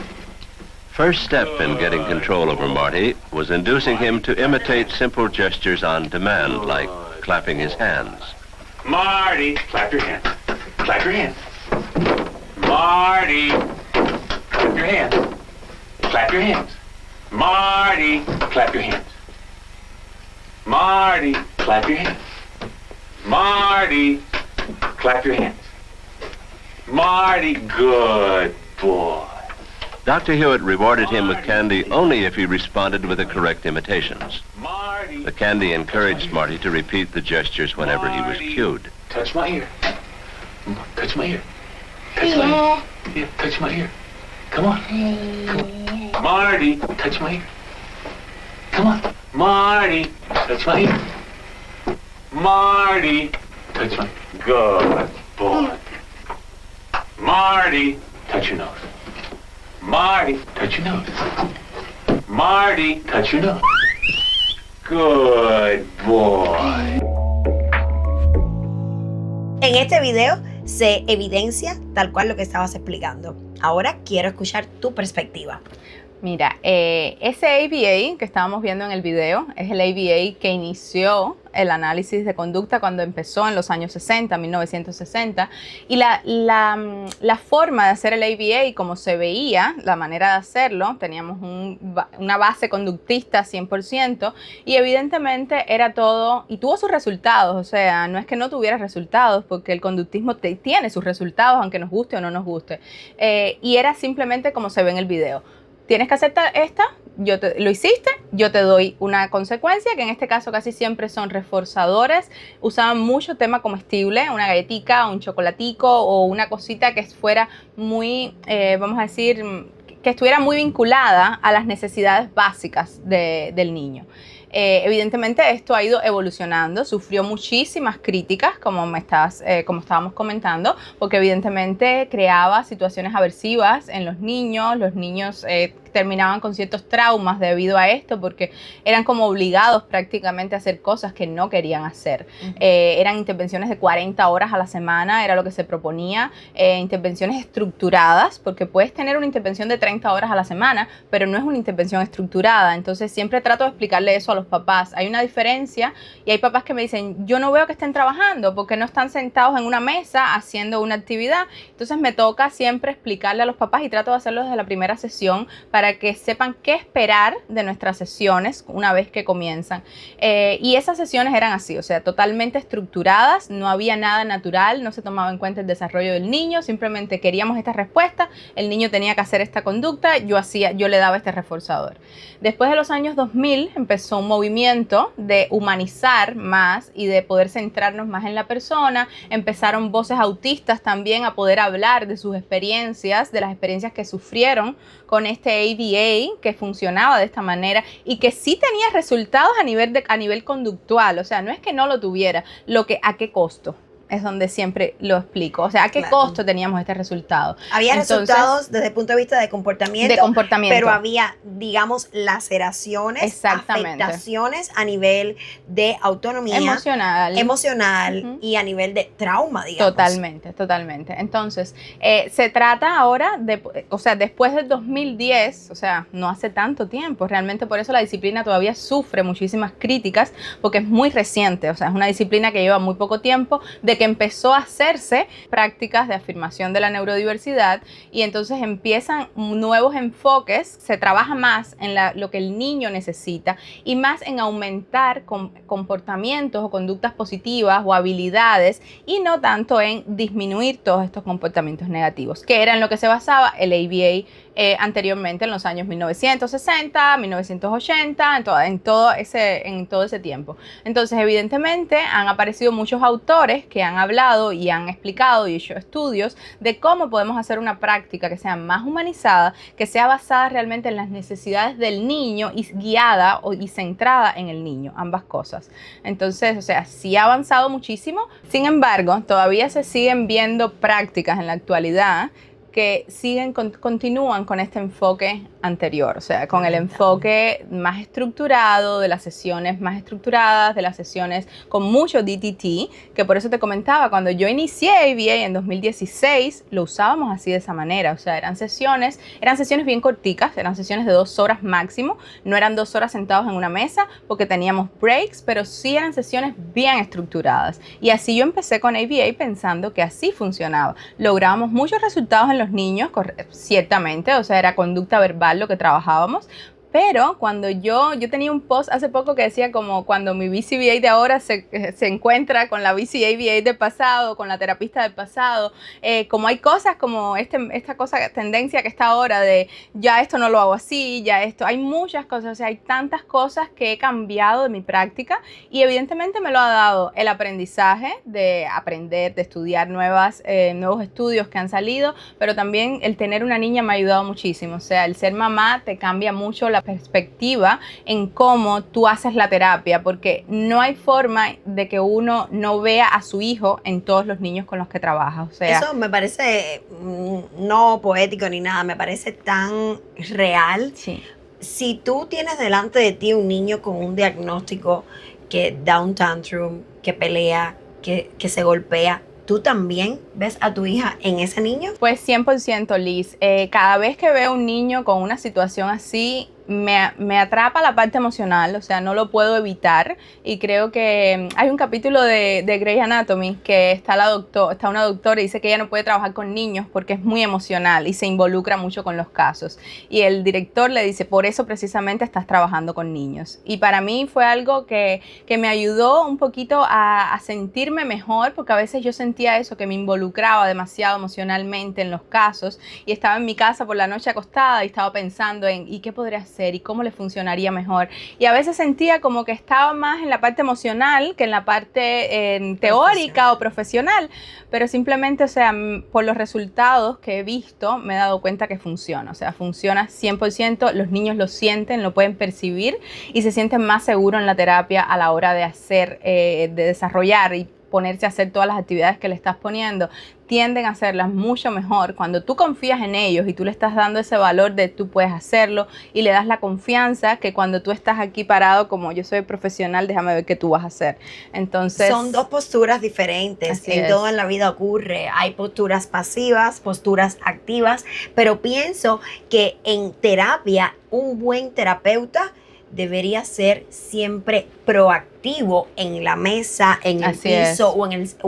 First step in getting control over Marty was inducing him to imitate simple gestures on demand, like clapping his hands. Marty, clap your hands. Clap your hands. Marty, clap your hands. Clap your hands. Marty, clap your hands. Marty, clap your hands. Marty, clap your hands. Marty, good boy. Dr. Hewitt rewarded him with candy only if he responded with the correct imitations. Marty, The candy encouraged Marty to repeat the gestures whenever he was cued. touch my ear. Touch my ear. Touch my ear. Yeah, touch my ear. Come on. Come on. Marty, touch my ear. Come on. Marty, touch my ear. Marty, touch my good boy. Marty, touch your nose. Marty, touch your nose. Marty, touch your nose. Good boy. En este video se evidencia tal cual lo que estabas explicando. Ahora quiero escuchar tu perspectiva. Mira, ese ABA que estábamos viendo en el video es el ABA que inició el análisis de conducta cuando empezó en los años 60, 1960, y la forma de hacer el ABA y como se veía, la manera de hacerlo, teníamos una base conductista 100% y evidentemente era todo, y tuvo sus resultados, o sea, no es que no tuviera resultados, porque el conductismo tiene sus resultados, aunque nos guste o no nos guste, y era simplemente como se ve en el video. Tienes que aceptar esta, lo hiciste, yo te doy una consecuencia, que en este caso casi siempre son reforzadores. Usaban mucho tema comestible, una galletica, un chocolatico o una cosita que fuera muy, vamos a decir, que estuviera muy vinculada a las necesidades básicas del niño. Evidentemente esto ha ido evolucionando, sufrió muchísimas críticas como estábamos comentando, porque evidentemente creaba situaciones aversivas en los niños terminaban con ciertos traumas debido a esto, porque eran como obligados prácticamente a hacer cosas que no querían hacer. Eran intervenciones de 40 horas a la semana, era lo que se proponía, intervenciones estructuradas, porque puedes tener una intervención de 30 horas a la semana, pero no es una intervención estructurada. Entonces siempre trato de explicarle eso a los papás. Hay una diferencia y hay papás que me dicen, yo no veo que estén trabajando porque no están sentados en una mesa haciendo una actividad. Entonces me toca siempre explicarle a los papás y trato de hacerlo desde la primera sesión para para que sepan qué esperar de nuestras sesiones una vez que comienzan. Y esas sesiones eran así, o sea, totalmente estructuradas, no había nada natural, no se tomaba en cuenta el desarrollo del niño, simplemente queríamos esta respuesta, el niño tenía que hacer esta conducta, yo le daba este reforzador. Después de los años 2000 empezó un movimiento de humanizar más y de poder centrarnos más en la persona. Empezaron voces autistas también a poder hablar de sus experiencias, de las experiencias que sufrieron con este ABA, que funcionaba de esta manera y que sí tenía resultados a nivel conductual. O sea, no es que no lo tuviera, ¿a qué costo? Es donde siempre lo explico. O sea, ¿a qué costo teníamos este resultado? Había resultados desde el punto de vista de comportamiento. Pero había, digamos, laceraciones, afectaciones a nivel de autonomía. Emocional y a nivel de trauma, digamos. Totalmente. Entonces, se trata ahora después del 2010, o sea, no hace tanto tiempo. Realmente por eso la disciplina todavía sufre muchísimas críticas porque es muy reciente. O sea, es una disciplina que lleva muy poco tiempo, de que empezó a hacerse prácticas de afirmación de la neurodiversidad y entonces empiezan nuevos enfoques, se trabaja más en lo que el niño necesita y más en aumentar comportamientos o conductas positivas o habilidades y no tanto en disminuir todos estos comportamientos negativos, que era en lo que se basaba el ABA anteriormente en los años 1960, 1980, en todo ese tiempo. Entonces, evidentemente, han aparecido muchos autores que han hablado y han explicado y hecho estudios de cómo podemos hacer una práctica que sea más humanizada, que sea basada realmente en las necesidades del niño y guiada y centrada en el niño, ambas cosas. Entonces, o sea, sí ha avanzado muchísimo, sin embargo, todavía se siguen viendo prácticas en la actualidad que continúan con este enfoque anterior, o sea, con el enfoque más estructurado, de las sesiones más estructuradas, de las sesiones con mucho DTT, que por eso te comentaba, cuando yo inicié ABA en 2016, lo usábamos así de esa manera, o sea, eran sesiones bien corticas, eran sesiones de 2 horas máximo, no eran 2 horas sentados en una mesa, porque teníamos breaks, pero sí eran sesiones bien estructuradas, y así yo empecé con ABA pensando que así funcionaba, lográbamos muchos resultados en los niños, ciertamente, o sea, era conducta verbal lo que trabajábamos, pero cuando yo tenía un post hace poco que decía como cuando mi BCBA de ahora se encuentra con la BCABA del pasado, con la terapista del pasado, como hay cosas como tendencia que está ahora de ya esto no lo hago así, ya esto, hay muchas cosas, o sea, hay tantas cosas que he cambiado de mi práctica y evidentemente me lo ha dado el aprendizaje de aprender, de estudiar nuevos estudios que han salido, pero también el tener una niña me ha ayudado muchísimo, o sea, el ser mamá te cambia mucho la perspectiva en cómo tú haces la terapia, porque no hay forma de que uno no vea a su hijo en todos los niños con los que trabaja. O sea, eso me parece no poético ni nada, me parece tan real. Sí. Si tú tienes delante de ti un niño con un diagnóstico que da un tantrum, que pelea, que se golpea, ¿tú también ves a tu hija en ese niño? Pues 100%, Liz. Cada vez que veo un niño con una situación así, me atrapa la parte emocional, o sea, no lo puedo evitar, y creo que hay un capítulo de Grey's Anatomy que está una doctora y dice que ella no puede trabajar con niños porque es muy emocional y se involucra mucho con los casos, y el director le dice, por eso precisamente estás trabajando con niños, y para mí fue algo que me ayudó un poquito a sentirme mejor, porque a veces yo sentía eso, que me involucraba demasiado emocionalmente en los casos, y estaba en mi casa por la noche acostada y estaba pensando en, ¿y qué podría hacer? Y cómo le funcionaría mejor, y a veces sentía como que estaba más en la parte emocional que en la parte teórica o profesional, pero simplemente, o sea, por los resultados que he visto me he dado cuenta que funciona, o sea, funciona 100%, los niños lo sienten, lo pueden percibir y se sienten más seguros en la terapia a la hora de hacer, de desarrollar y ponerse a hacer todas las actividades que le estás poniendo, tienden a hacerlas mucho mejor cuando tú confías en ellos y tú le estás dando ese valor de tú puedes hacerlo y le das la confianza, que cuando tú estás aquí parado como yo soy profesional, déjame ver qué tú vas a hacer. Entonces, son dos posturas diferentes. Todo en la vida ocurre. Hay posturas pasivas, posturas activas, pero pienso que en terapia un buen terapeuta debería ser siempre proactivo en la mesa, en el Así es. piso o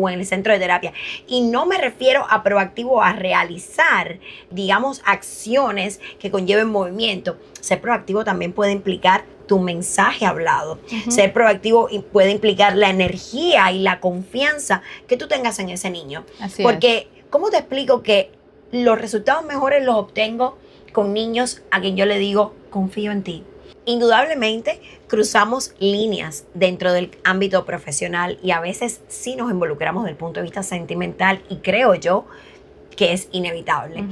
en el centro de terapia. Y no me refiero a proactivo a realizar, digamos, acciones que conlleven movimiento. Ser proactivo también puede implicar tu mensaje hablado. Ser proactivo puede implicar la energía y la confianza que tú tengas en ese niño. Así Porque, ¿cómo te explico que los resultados mejores los obtengo con niños a quien yo le digo, confío en ti? Indudablemente cruzamos líneas dentro del ámbito profesional y a veces sí nos involucramos desde el punto de vista sentimental y creo yo que es inevitable.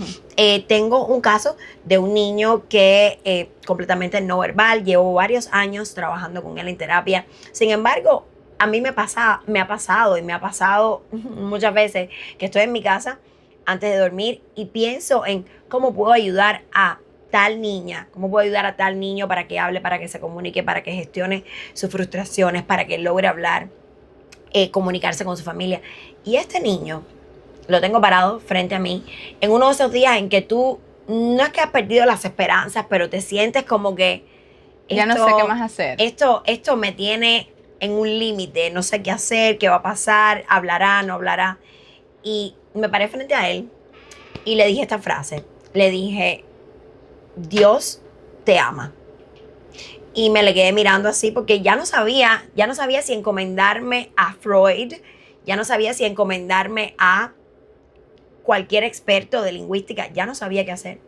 Tengo un caso de un niño que completamente no verbal, llevo varios años trabajando con él en terapia. Sin embargo, a mí me ha pasado muchas veces que estoy en mi casa antes de dormir y pienso en cómo puedo ayudar a tal niña, cómo puedo ayudar a tal niño para que hable, para que se comunique, para que gestione sus frustraciones, para que logre hablar, comunicarse con su familia. Y este niño lo tengo parado frente a mí en uno de esos días en que tú no es que has perdido las esperanzas, pero te sientes como que Ya no sé qué más hacer. Esto me tiene en un límite, no sé qué hacer, qué va a pasar, hablará, no hablará. Y me paré frente a él y le dije esta frase. Le dije, Dios te ama. Y me le quedé mirando así porque ya no sabía si encomendarme a Freud, ya no sabía si encomendarme a cualquier experto de lingüística, ya no sabía qué hacer.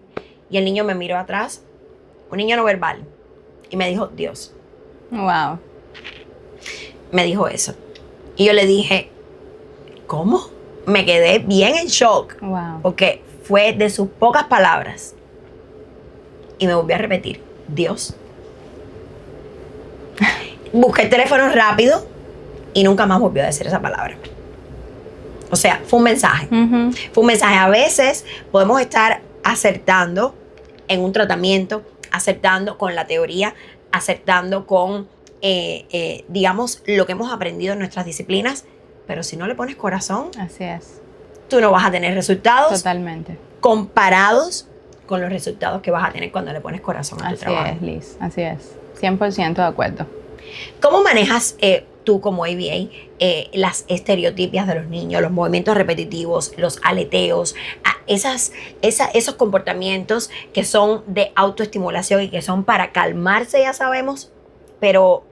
Y el niño me miró atrás, un niño no verbal, y me dijo, Dios. Wow. Me dijo eso. Y yo le dije, ¿cómo? Me quedé bien en shock. Wow. Porque fue de sus pocas palabras. Y me volví a repetir, Dios. Busqué el teléfono rápido y nunca más volvió a decir esa palabra. O sea, fue un mensaje. Fue un mensaje. A veces podemos estar acertando en un tratamiento, acertando con la teoría, acertando con, digamos, lo que hemos aprendido en nuestras disciplinas, pero si no le pones corazón, Así es. tú no vas a tener resultados Totalmente. comparados con los resultados que vas a tener cuando le pones corazón a tu Así trabajo. es, Liz. Así es. 100% de acuerdo. ¿Cómo manejas tú como ABA las estereotipias de los niños, los movimientos repetitivos, los aleteos, esos comportamientos que son de autoestimulación y que son para calmarse, ya sabemos, pero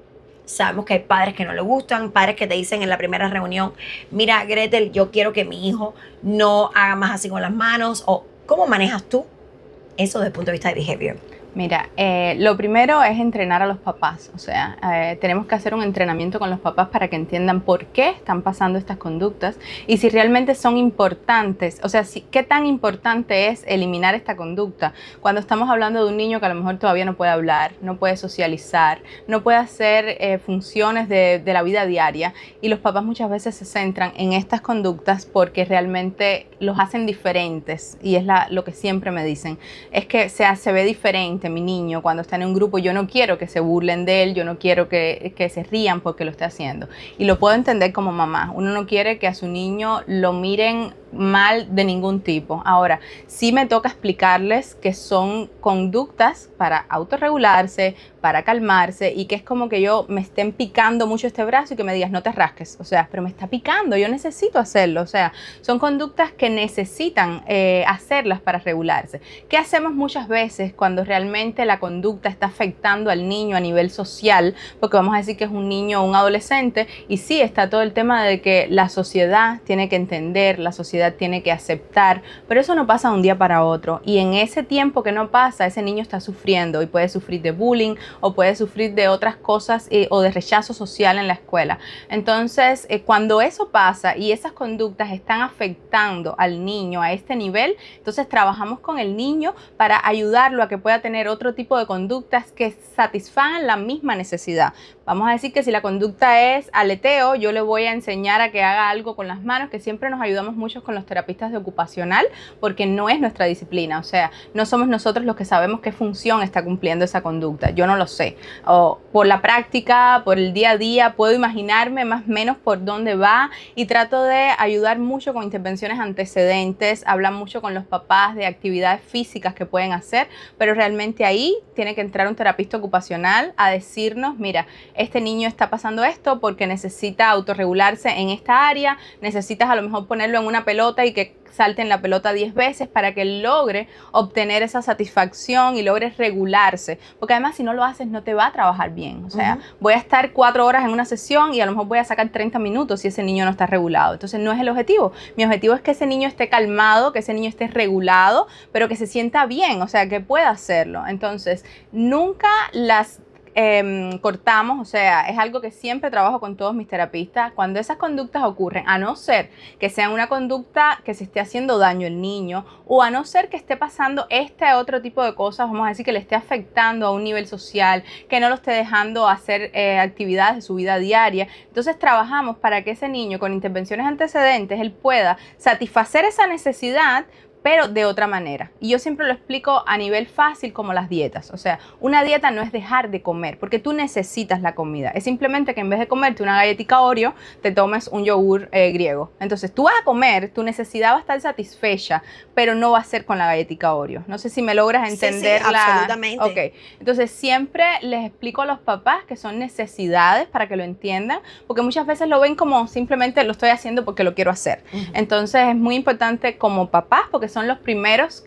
sabemos que hay padres que no le gustan, padres que te dicen en la primera reunión, mira, Gretel, yo quiero que mi hijo no haga más así con las manos, o ¿cómo manejas tú eso desde el punto de vista de behavior? Mira, lo primero es entrenar a los papás, o sea, tenemos que hacer un entrenamiento con los papás para que entiendan por qué están pasando estas conductas y si realmente son importantes, o sea, qué tan importante es eliminar esta conducta cuando estamos hablando de un niño que a lo mejor todavía no puede hablar, no puede socializar, no puede hacer funciones de la vida diaria y los papás muchas veces se centran en estas conductas porque realmente los hacen diferentes y es lo que siempre me dicen, es que se ve diferente mi niño cuando está en un grupo, yo no quiero que se burlen de él, yo no quiero que se rían porque lo esté haciendo. Y lo puedo entender como mamá, uno no quiere que a su niño lo miren mal de ningún tipo. Ahora, sí me toca explicarles que son conductas para autorregularse, para calmarse y que es como que yo me estén picando mucho este brazo y que me digas no te rasques, o sea, pero me está picando, yo necesito hacerlo, o sea, son conductas que necesitan hacerlas para regularse. ¿Qué hacemos muchas veces cuando realmente la conducta está afectando al niño a nivel social? Porque vamos a decir que es un niño o un adolescente y sí está todo el tema de que la sociedad tiene que entender, la sociedad tiene que aceptar, pero eso no pasa de un día para otro y en ese tiempo que no pasa, ese niño está sufriendo y puede sufrir de bullying o puede sufrir de otras cosas o de rechazo social en la escuela. Entonces, cuando eso pasa y esas conductas están afectando al niño a este nivel, entonces trabajamos con el niño para ayudarlo a que pueda tener otro tipo de conductas que satisfagan la misma necesidad. Vamos a decir que si la conducta es aleteo, yo le voy a enseñar a que haga algo con las manos, que siempre nos ayudamos mucho con los terapistas de ocupacional, porque no es nuestra disciplina, o sea, no somos nosotros los que sabemos qué función está cumpliendo esa conducta, yo no lo sé. O por la práctica, por el día a día, puedo imaginarme más o menos por dónde va y trato de ayudar mucho con intervenciones antecedentes, hablar mucho con los papás de actividades físicas que pueden hacer, pero realmente ahí tiene que entrar un terapista ocupacional a decirnos, mira, este niño está pasando esto porque necesita autorregularse en esta área, necesitas a lo mejor ponerlo en una pelota y que salte en la pelota 10 veces para que logre obtener esa satisfacción y logre regularse, porque además si no lo haces no te va a trabajar bien, o sea, voy a estar 4 horas en una sesión y a lo mejor voy a sacar 30 minutos si ese niño no está regulado, entonces no es el objetivo. Mi objetivo es que ese niño esté calmado, que ese niño esté regulado, pero que se sienta bien, o sea, que pueda hacerlo. Entonces nunca las cortamos, o sea, es algo que siempre trabajo con todos mis terapistas. Cuando esas conductas ocurren, a no ser que sea una conducta que se esté haciendo daño al niño, o a no ser que esté pasando este otro tipo de cosas, vamos a decir que le esté afectando a un nivel social, que no lo esté dejando hacer actividades de su vida diaria, entonces trabajamos para que ese niño con intervenciones antecedentes, él pueda satisfacer esa necesidad, pero de otra manera. Y yo siempre lo explico a nivel fácil como las dietas. O sea, una dieta no es dejar de comer, porque tú necesitas la comida. Es simplemente que en vez de comerte una galletica Oreo, te tomes un yogur griego. Entonces, tú vas a comer, tu necesidad va a estar satisfecha, pero no va a ser con la galletica Oreo. No sé si me logras entender. Sí, absolutamente. Ok. Entonces, siempre les explico a los papás que son necesidades para que lo entiendan, porque muchas veces lo ven como simplemente lo estoy haciendo porque lo quiero hacer. Entonces, es muy importante como papás, porque son los primeros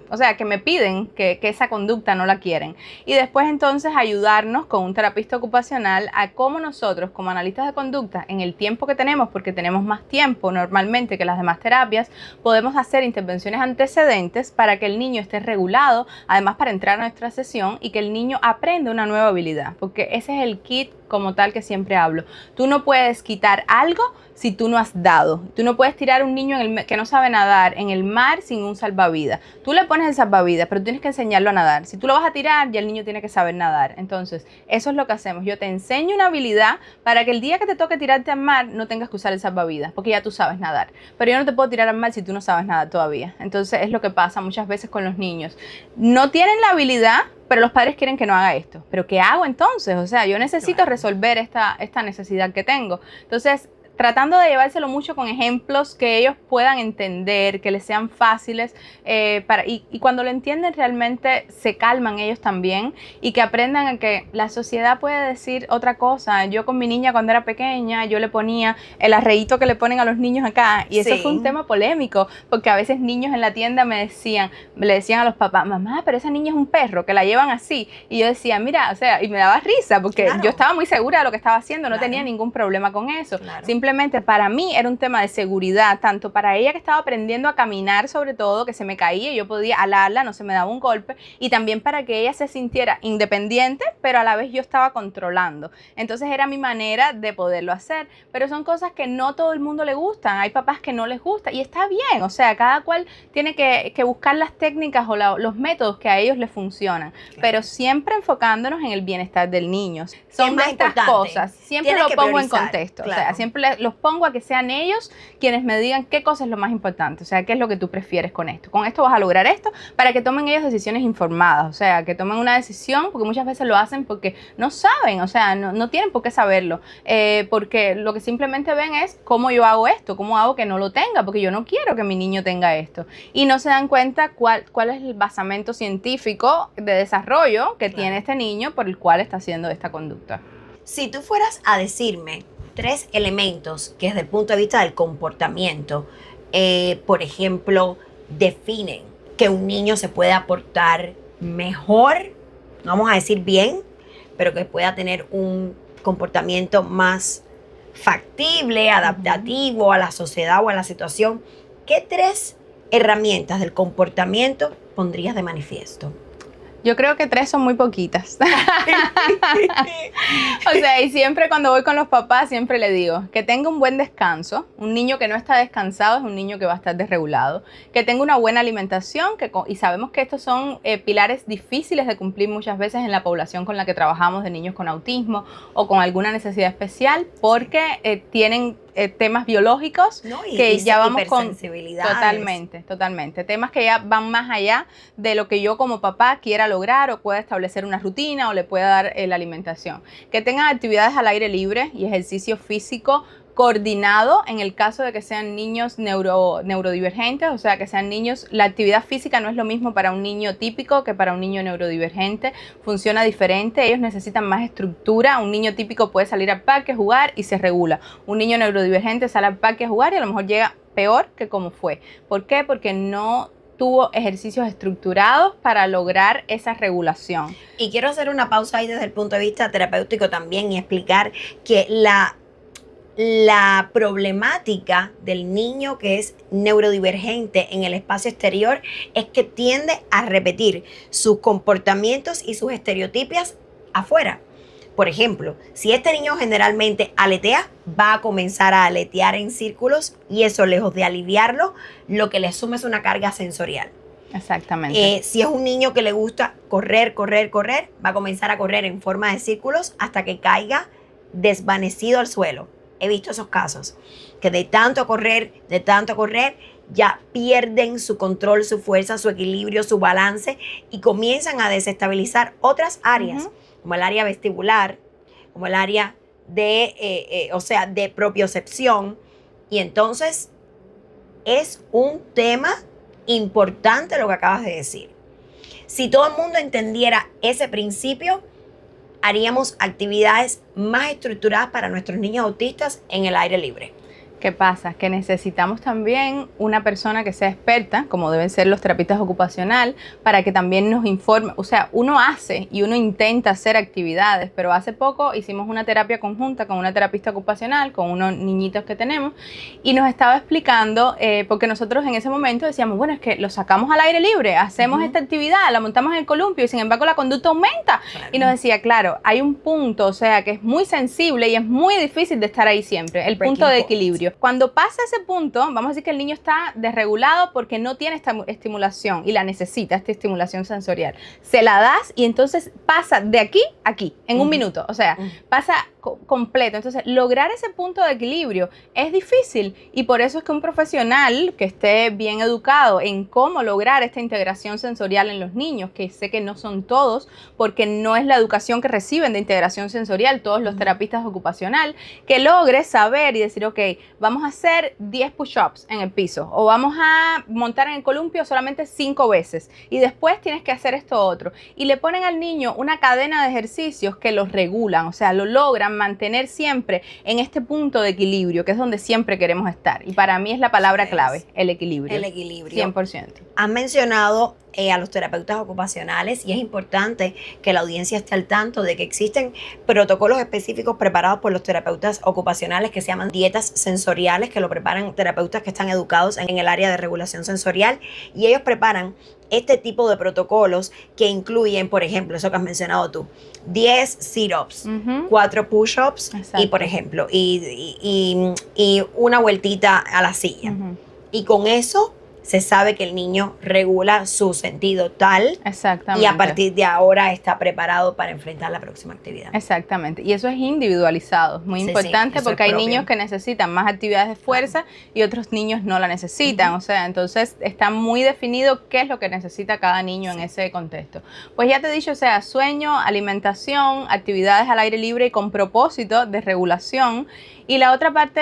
o sea, que me piden que esa conducta no la quieren. Y después entonces ayudarnos con un terapista ocupacional a cómo nosotros como analistas de conducta, en el tiempo que tenemos, porque tenemos más tiempo normalmente que las demás terapias, podemos hacer intervenciones antecedentes para que el niño esté regulado, además para entrar a nuestra sesión y que el niño aprenda una nueva habilidad, porque ese es el kit como tal que siempre hablo. Tú no puedes quitar algo si tú no has dado. Tú no puedes tirar a un niño que no sabe nadar en el mar sin un salvavidas. Tú le pones el salvavidas, pero tienes que enseñarlo a nadar. Si tú lo vas a tirar, ya el niño tiene que saber nadar. Entonces, eso es lo que hacemos. Yo te enseño una habilidad para que el día que te toque tirarte al mar, no tengas que usar el salvavidas, porque ya tú sabes nadar. Pero yo no te puedo tirar al mar si tú no sabes nadar todavía. Entonces, es lo que pasa muchas veces con los niños. No tienen la habilidad, pero los padres quieren que no haga esto. ¿Pero qué hago entonces? O sea, yo necesito resolver esta necesidad que tengo. Entonces, tratando de llevárselo mucho con ejemplos que ellos puedan entender, que les sean fáciles, y cuando lo entienden realmente se calman ellos también y que aprendan a que la sociedad puede decir otra cosa. Yo con mi niña cuando era pequeña, yo le ponía el arreíto que le ponen a los niños acá y eso fue un tema polémico porque a veces niños en la tienda le decían a los papás, mamá, pero esa niña es un perro, que la llevan así. Y yo decía, mira, o sea, y me daba risa porque yo estaba muy segura de lo que estaba haciendo, no tenía ningún problema con eso. Simplemente para mí era un tema de seguridad, tanto para ella que estaba aprendiendo a caminar, sobre todo, que se me caía, yo podía alarla, no se me daba un golpe, y también para que ella se sintiera independiente, pero a la vez yo estaba controlando. Entonces era mi manera de poderlo hacer, pero son cosas que no todo el mundo le gustan, hay papás que no les gusta, y está bien, o sea, cada cual tiene que buscar las técnicas o los métodos que a ellos les funcionan, pero siempre enfocándonos en el bienestar del niño. Son de estas cosas, siempre lo pongo en contexto, o sea, siempre los pongo a que sean ellos quienes me digan qué cosa es lo más importante, o sea, qué es lo que tú prefieres con esto vas a lograr esto, para que tomen ellos decisiones informadas, o sea, que tomen una decisión, porque muchas veces lo hacen porque no saben, o sea, no tienen por qué saberlo, porque lo que simplemente ven es cómo yo hago esto, cómo hago que no lo tenga, porque yo no quiero que mi niño tenga esto, y no se dan cuenta cuál es el basamento científico de desarrollo que tiene este niño por el cual está haciendo esta conducta. Si tú fueras a decirme 3 elementos que desde el punto de vista del comportamiento, por ejemplo, definen que un niño se puede aportar mejor, no vamos a decir bien, pero que pueda tener un comportamiento más factible, adaptativo a la sociedad o a la situación, ¿qué 3 herramientas del comportamiento pondrías de manifiesto? Yo creo que 3 son muy poquitas. O sea, y siempre cuando voy con los papás, siempre le digo que tenga un buen descanso. Un niño que no está descansado es un niño que va a estar desregulado. Que tenga una buena alimentación, y sabemos que estos son pilares difíciles de cumplir muchas veces en la población con la que trabajamos, de niños con autismo o con alguna necesidad especial, porque tienen temas biológicos que ya vamos con totalmente, temas que ya van más allá de lo que yo como papá quiera lograr o pueda establecer una rutina o le pueda dar la alimentación. Que tengan actividades al aire libre y ejercicio físico coordinado en el caso de que sean niños neurodivergentes, o sea, que sean niños, la actividad física no es lo mismo para un niño típico que para un niño neurodivergente, funciona diferente, ellos necesitan más estructura. Un niño típico puede salir al parque, jugar y se regula. Un niño neurodivergente sale al parque a jugar y a lo mejor llega peor que como fue. ¿Por qué? Porque no tuvo ejercicios estructurados para lograr esa regulación. Y quiero hacer una pausa ahí desde el punto de vista terapéutico también y explicar que la problemática del niño que es neurodivergente en el espacio exterior es que tiende a repetir sus comportamientos y sus estereotipias afuera. Por ejemplo, si este niño generalmente aletea, va a comenzar a aletear en círculos y eso, lejos de aliviarlo, lo que le asume es una carga sensorial. Exactamente. Si es un niño que le gusta correr, va a comenzar a correr en forma de círculos hasta que caiga desvanecido al suelo. He visto esos casos, que de tanto correr, ya pierden su control, su fuerza, su equilibrio, su balance y comienzan a desestabilizar otras áreas, como el área vestibular, como el área de propiocepción. Y entonces es un tema importante lo que acabas de decir. Si todo el mundo entendiera ese principio, haríamos actividades más estructuradas para nuestros niños autistas en el aire libre. ¿Qué pasa? Que necesitamos también una persona que sea experta, como deben ser los terapeutas ocupacionales, para que también nos informe. O sea, uno hace y uno intenta hacer actividades, pero hace poco hicimos una terapia conjunta con una terapista ocupacional, con unos niñitos que tenemos, y nos estaba explicando, porque nosotros en ese momento decíamos, bueno, es que lo sacamos al aire libre, hacemos esta actividad, la montamos en el columpio y sin embargo la conducta aumenta. Claro. Y nos decía, claro, hay un punto, o sea, que es muy sensible y es muy difícil de estar ahí siempre, el punto de equilibrio. Cuando pasa ese punto, vamos a decir que el niño está desregulado porque no tiene esta estimulación y la necesita, esta estimulación sensorial. Se la das y entonces pasa de aquí a aquí, en un minuto. O sea, pasa completo. Entonces, lograr ese punto de equilibrio es difícil y por eso es que un profesional que esté bien educado en cómo lograr esta integración sensorial en los niños, que sé que no son todos, porque no es la educación que reciben de integración sensorial todos los terapistas ocupacional, que logre saber y decir, ok, vamos a hacer 10 push-ups en el piso o vamos a montar en el columpio solamente 5 veces y después tienes que hacer esto otro. Y le ponen al niño una cadena de ejercicios que los regulan, o sea, lo logran mantener siempre en este punto de equilibrio, que es donde siempre queremos estar. Y para mí es la palabra clave, el equilibrio. El equilibrio. 100%. Has mencionado a los terapeutas ocupacionales y es importante que la audiencia esté al tanto de que existen protocolos específicos preparados por los terapeutas ocupacionales que se llaman dietas sensoriales, que lo preparan terapeutas que están educados en el área de regulación sensorial y ellos preparan este tipo de protocolos que incluyen, por ejemplo, eso que has mencionado tú, 10 sit-ups, 4 push-ups y, por ejemplo, y una vueltita a la silla. Y con eso se sabe que el niño regula su sentido tal y a partir de ahora está preparado para enfrentar la próxima actividad. Exactamente. Y eso es individualizado, muy importante porque hay niños que necesitan más actividades de fuerza y otros niños no la necesitan. O sea, entonces está muy definido qué es lo que necesita cada niño en ese contexto. Pues ya te he dicho, o sea, sueño, alimentación, actividades al aire libre y con propósito de regulación. Y la otra parte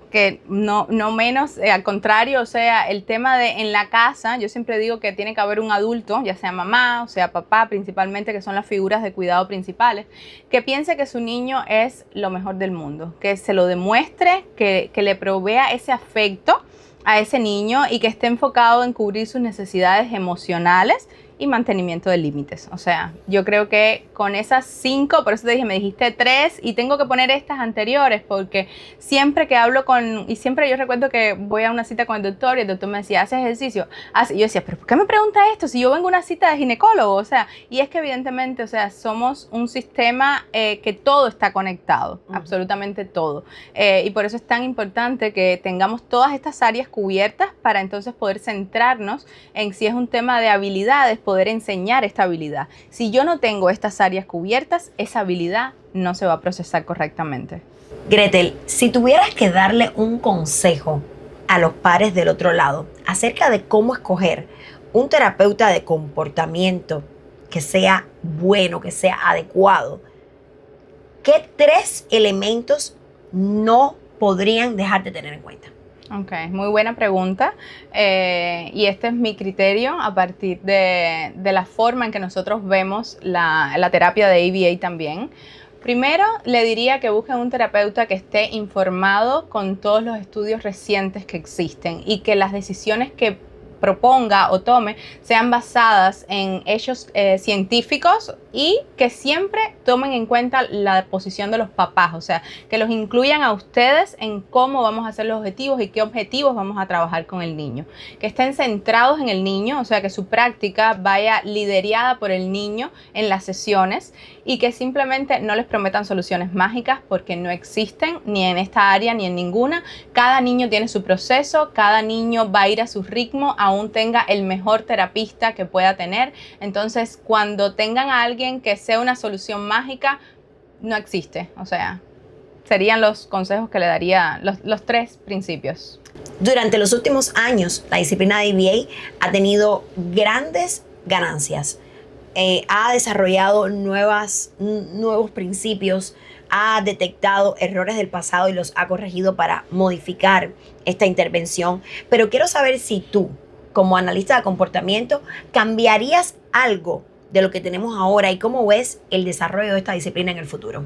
que no menos, al contrario, o sea, el tema de en la casa, yo siempre digo que tiene que haber un adulto, ya sea mamá o sea papá principalmente, que son las figuras de cuidado principales, que piense que su niño es lo mejor del mundo, que se lo demuestre, que le provea ese afecto a ese niño y que esté enfocado en cubrir sus necesidades emocionales y mantenimiento de límites. O sea, yo creo que con esas 5, por eso te dije, me dijiste 3 y tengo que poner estas anteriores porque siempre que hablo y siempre yo recuerdo que voy a una cita con el doctor y el doctor me decía, ¿haces ejercicio? Y yo decía, ¿pero por qué me pregunta esto si yo vengo a una cita de ginecólogo? O sea, y es que evidentemente, o sea, somos un sistema que todo está conectado, absolutamente todo. Y por eso es tan importante que tengamos todas estas áreas cubiertas para entonces poder centrarnos en si es un tema de habilidades, poder enseñar esta habilidad. Si yo no tengo estas áreas cubiertas, esa habilidad no se va a procesar correctamente. Gretel, si tuvieras que darle un consejo a los padres del otro lado acerca de cómo escoger un terapeuta de comportamiento que sea bueno, que sea adecuado, ¿qué 3 elementos no podrían dejar de tener en cuenta? Ok, muy buena pregunta. Y este es mi criterio a partir de la forma en que nosotros vemos la terapia de ABA también. Primero, le diría que busquen un terapeuta que esté informado con todos los estudios recientes que existen y que las decisiones que proponga o tome sean basadas en hechos científicos y que siempre tomen en cuenta la posición de los papás, o sea, que los incluyan a ustedes en cómo vamos a hacer los objetivos y qué objetivos vamos a trabajar con el niño, que estén centrados en el niño, o sea, que su práctica vaya liderada por el niño en las sesiones y que simplemente no les prometan soluciones mágicas porque no existen ni en esta área ni en ninguna. Cada niño tiene su proceso, cada niño va a ir a su ritmo, aún tenga el mejor terapista que pueda tener. Entonces, cuando tengan a alguien que sea una solución mágica, no existe. O sea, serían los consejos que le daría, los 3 principios. Durante los últimos años, la disciplina de ABA ha tenido grandes ganancias. Ha desarrollado nuevos principios, ha detectado errores del pasado y los ha corregido para modificar esta intervención. Pero quiero saber si tú, como analista de comportamiento, cambiarías algo de lo que tenemos ahora y cómo ves el desarrollo de esta disciplina en el futuro.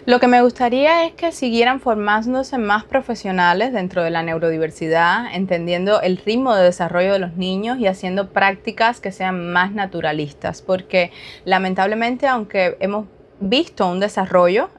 Lo que me gustaría es que siguieran formándose más profesionales dentro de la neurodiversidad, entendiendo el ritmo de desarrollo de los niños y haciendo prácticas que sean más naturalistas, porque lamentablemente, aunque hemos visto un desarrollo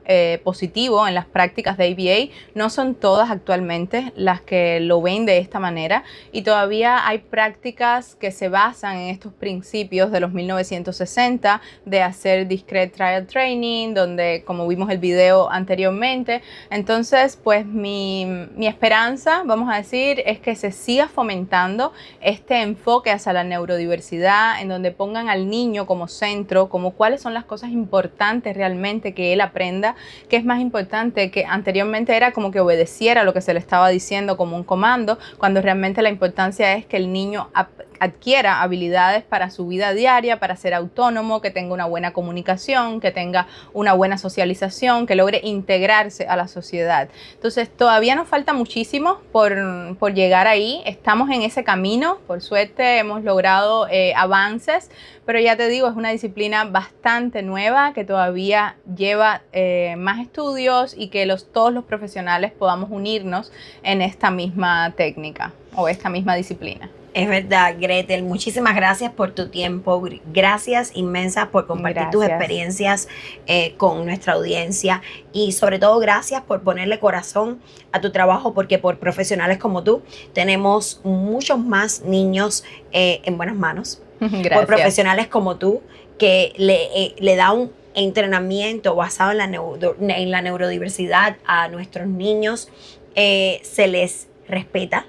positivo en las prácticas de ABA, no son todas actualmente las que lo ven de esta manera y todavía hay prácticas que se basan en estos principios de los 1960 de hacer discrete trial training, donde como vimos el video anteriormente. Entonces, pues mi esperanza, vamos a decir, es que se siga fomentando este enfoque hacia la neurodiversidad, en donde pongan al niño como centro, como cuáles son las cosas importantes realmente que él aprenda, que es más importante, que anteriormente era como que obedeciera lo que se le estaba diciendo como un comando, cuando realmente la importancia es que el niño adquiera habilidades para su vida diaria, para ser autónomo, que tenga una buena comunicación, que tenga una buena socialización, que logre integrarse a la sociedad. Entonces todavía nos falta muchísimo por llegar ahí, estamos en ese camino, por suerte hemos logrado avances, pero ya te digo, es una disciplina bastante nueva que todavía lleva más estudios y que todos los profesionales podamos unirnos en esta misma técnica o esta misma disciplina. Es verdad, Gretel, muchísimas gracias por tu tiempo, gracias inmensas por compartir tus experiencias con nuestra audiencia y sobre todo gracias por ponerle corazón a tu trabajo, porque por profesionales como tú tenemos muchos más niños en buenas manos. Gracias. Por profesionales como tú que le da un entrenamiento basado en la neurodiversidad a nuestros niños, se les respeta.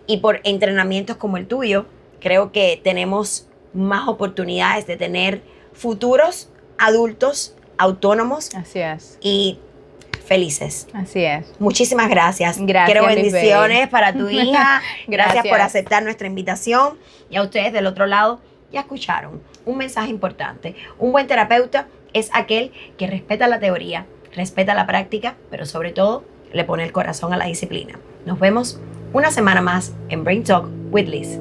Y por entrenamientos como el tuyo, creo que tenemos más oportunidades de tener futuros adultos autónomos. Así es. Y felices. Así es. Muchísimas gracias. Gracias. Quiero bendiciones para tu hija. Gracias por Gracias. aceptar nuestra invitación. Y a ustedes del otro lado, ya escucharon un mensaje importante. Un buen terapeuta es aquel que respeta la teoría, respeta la práctica, pero sobre todo le pone el corazón a la disciplina. Nos vemos una semana más en Brain Talk with Liz.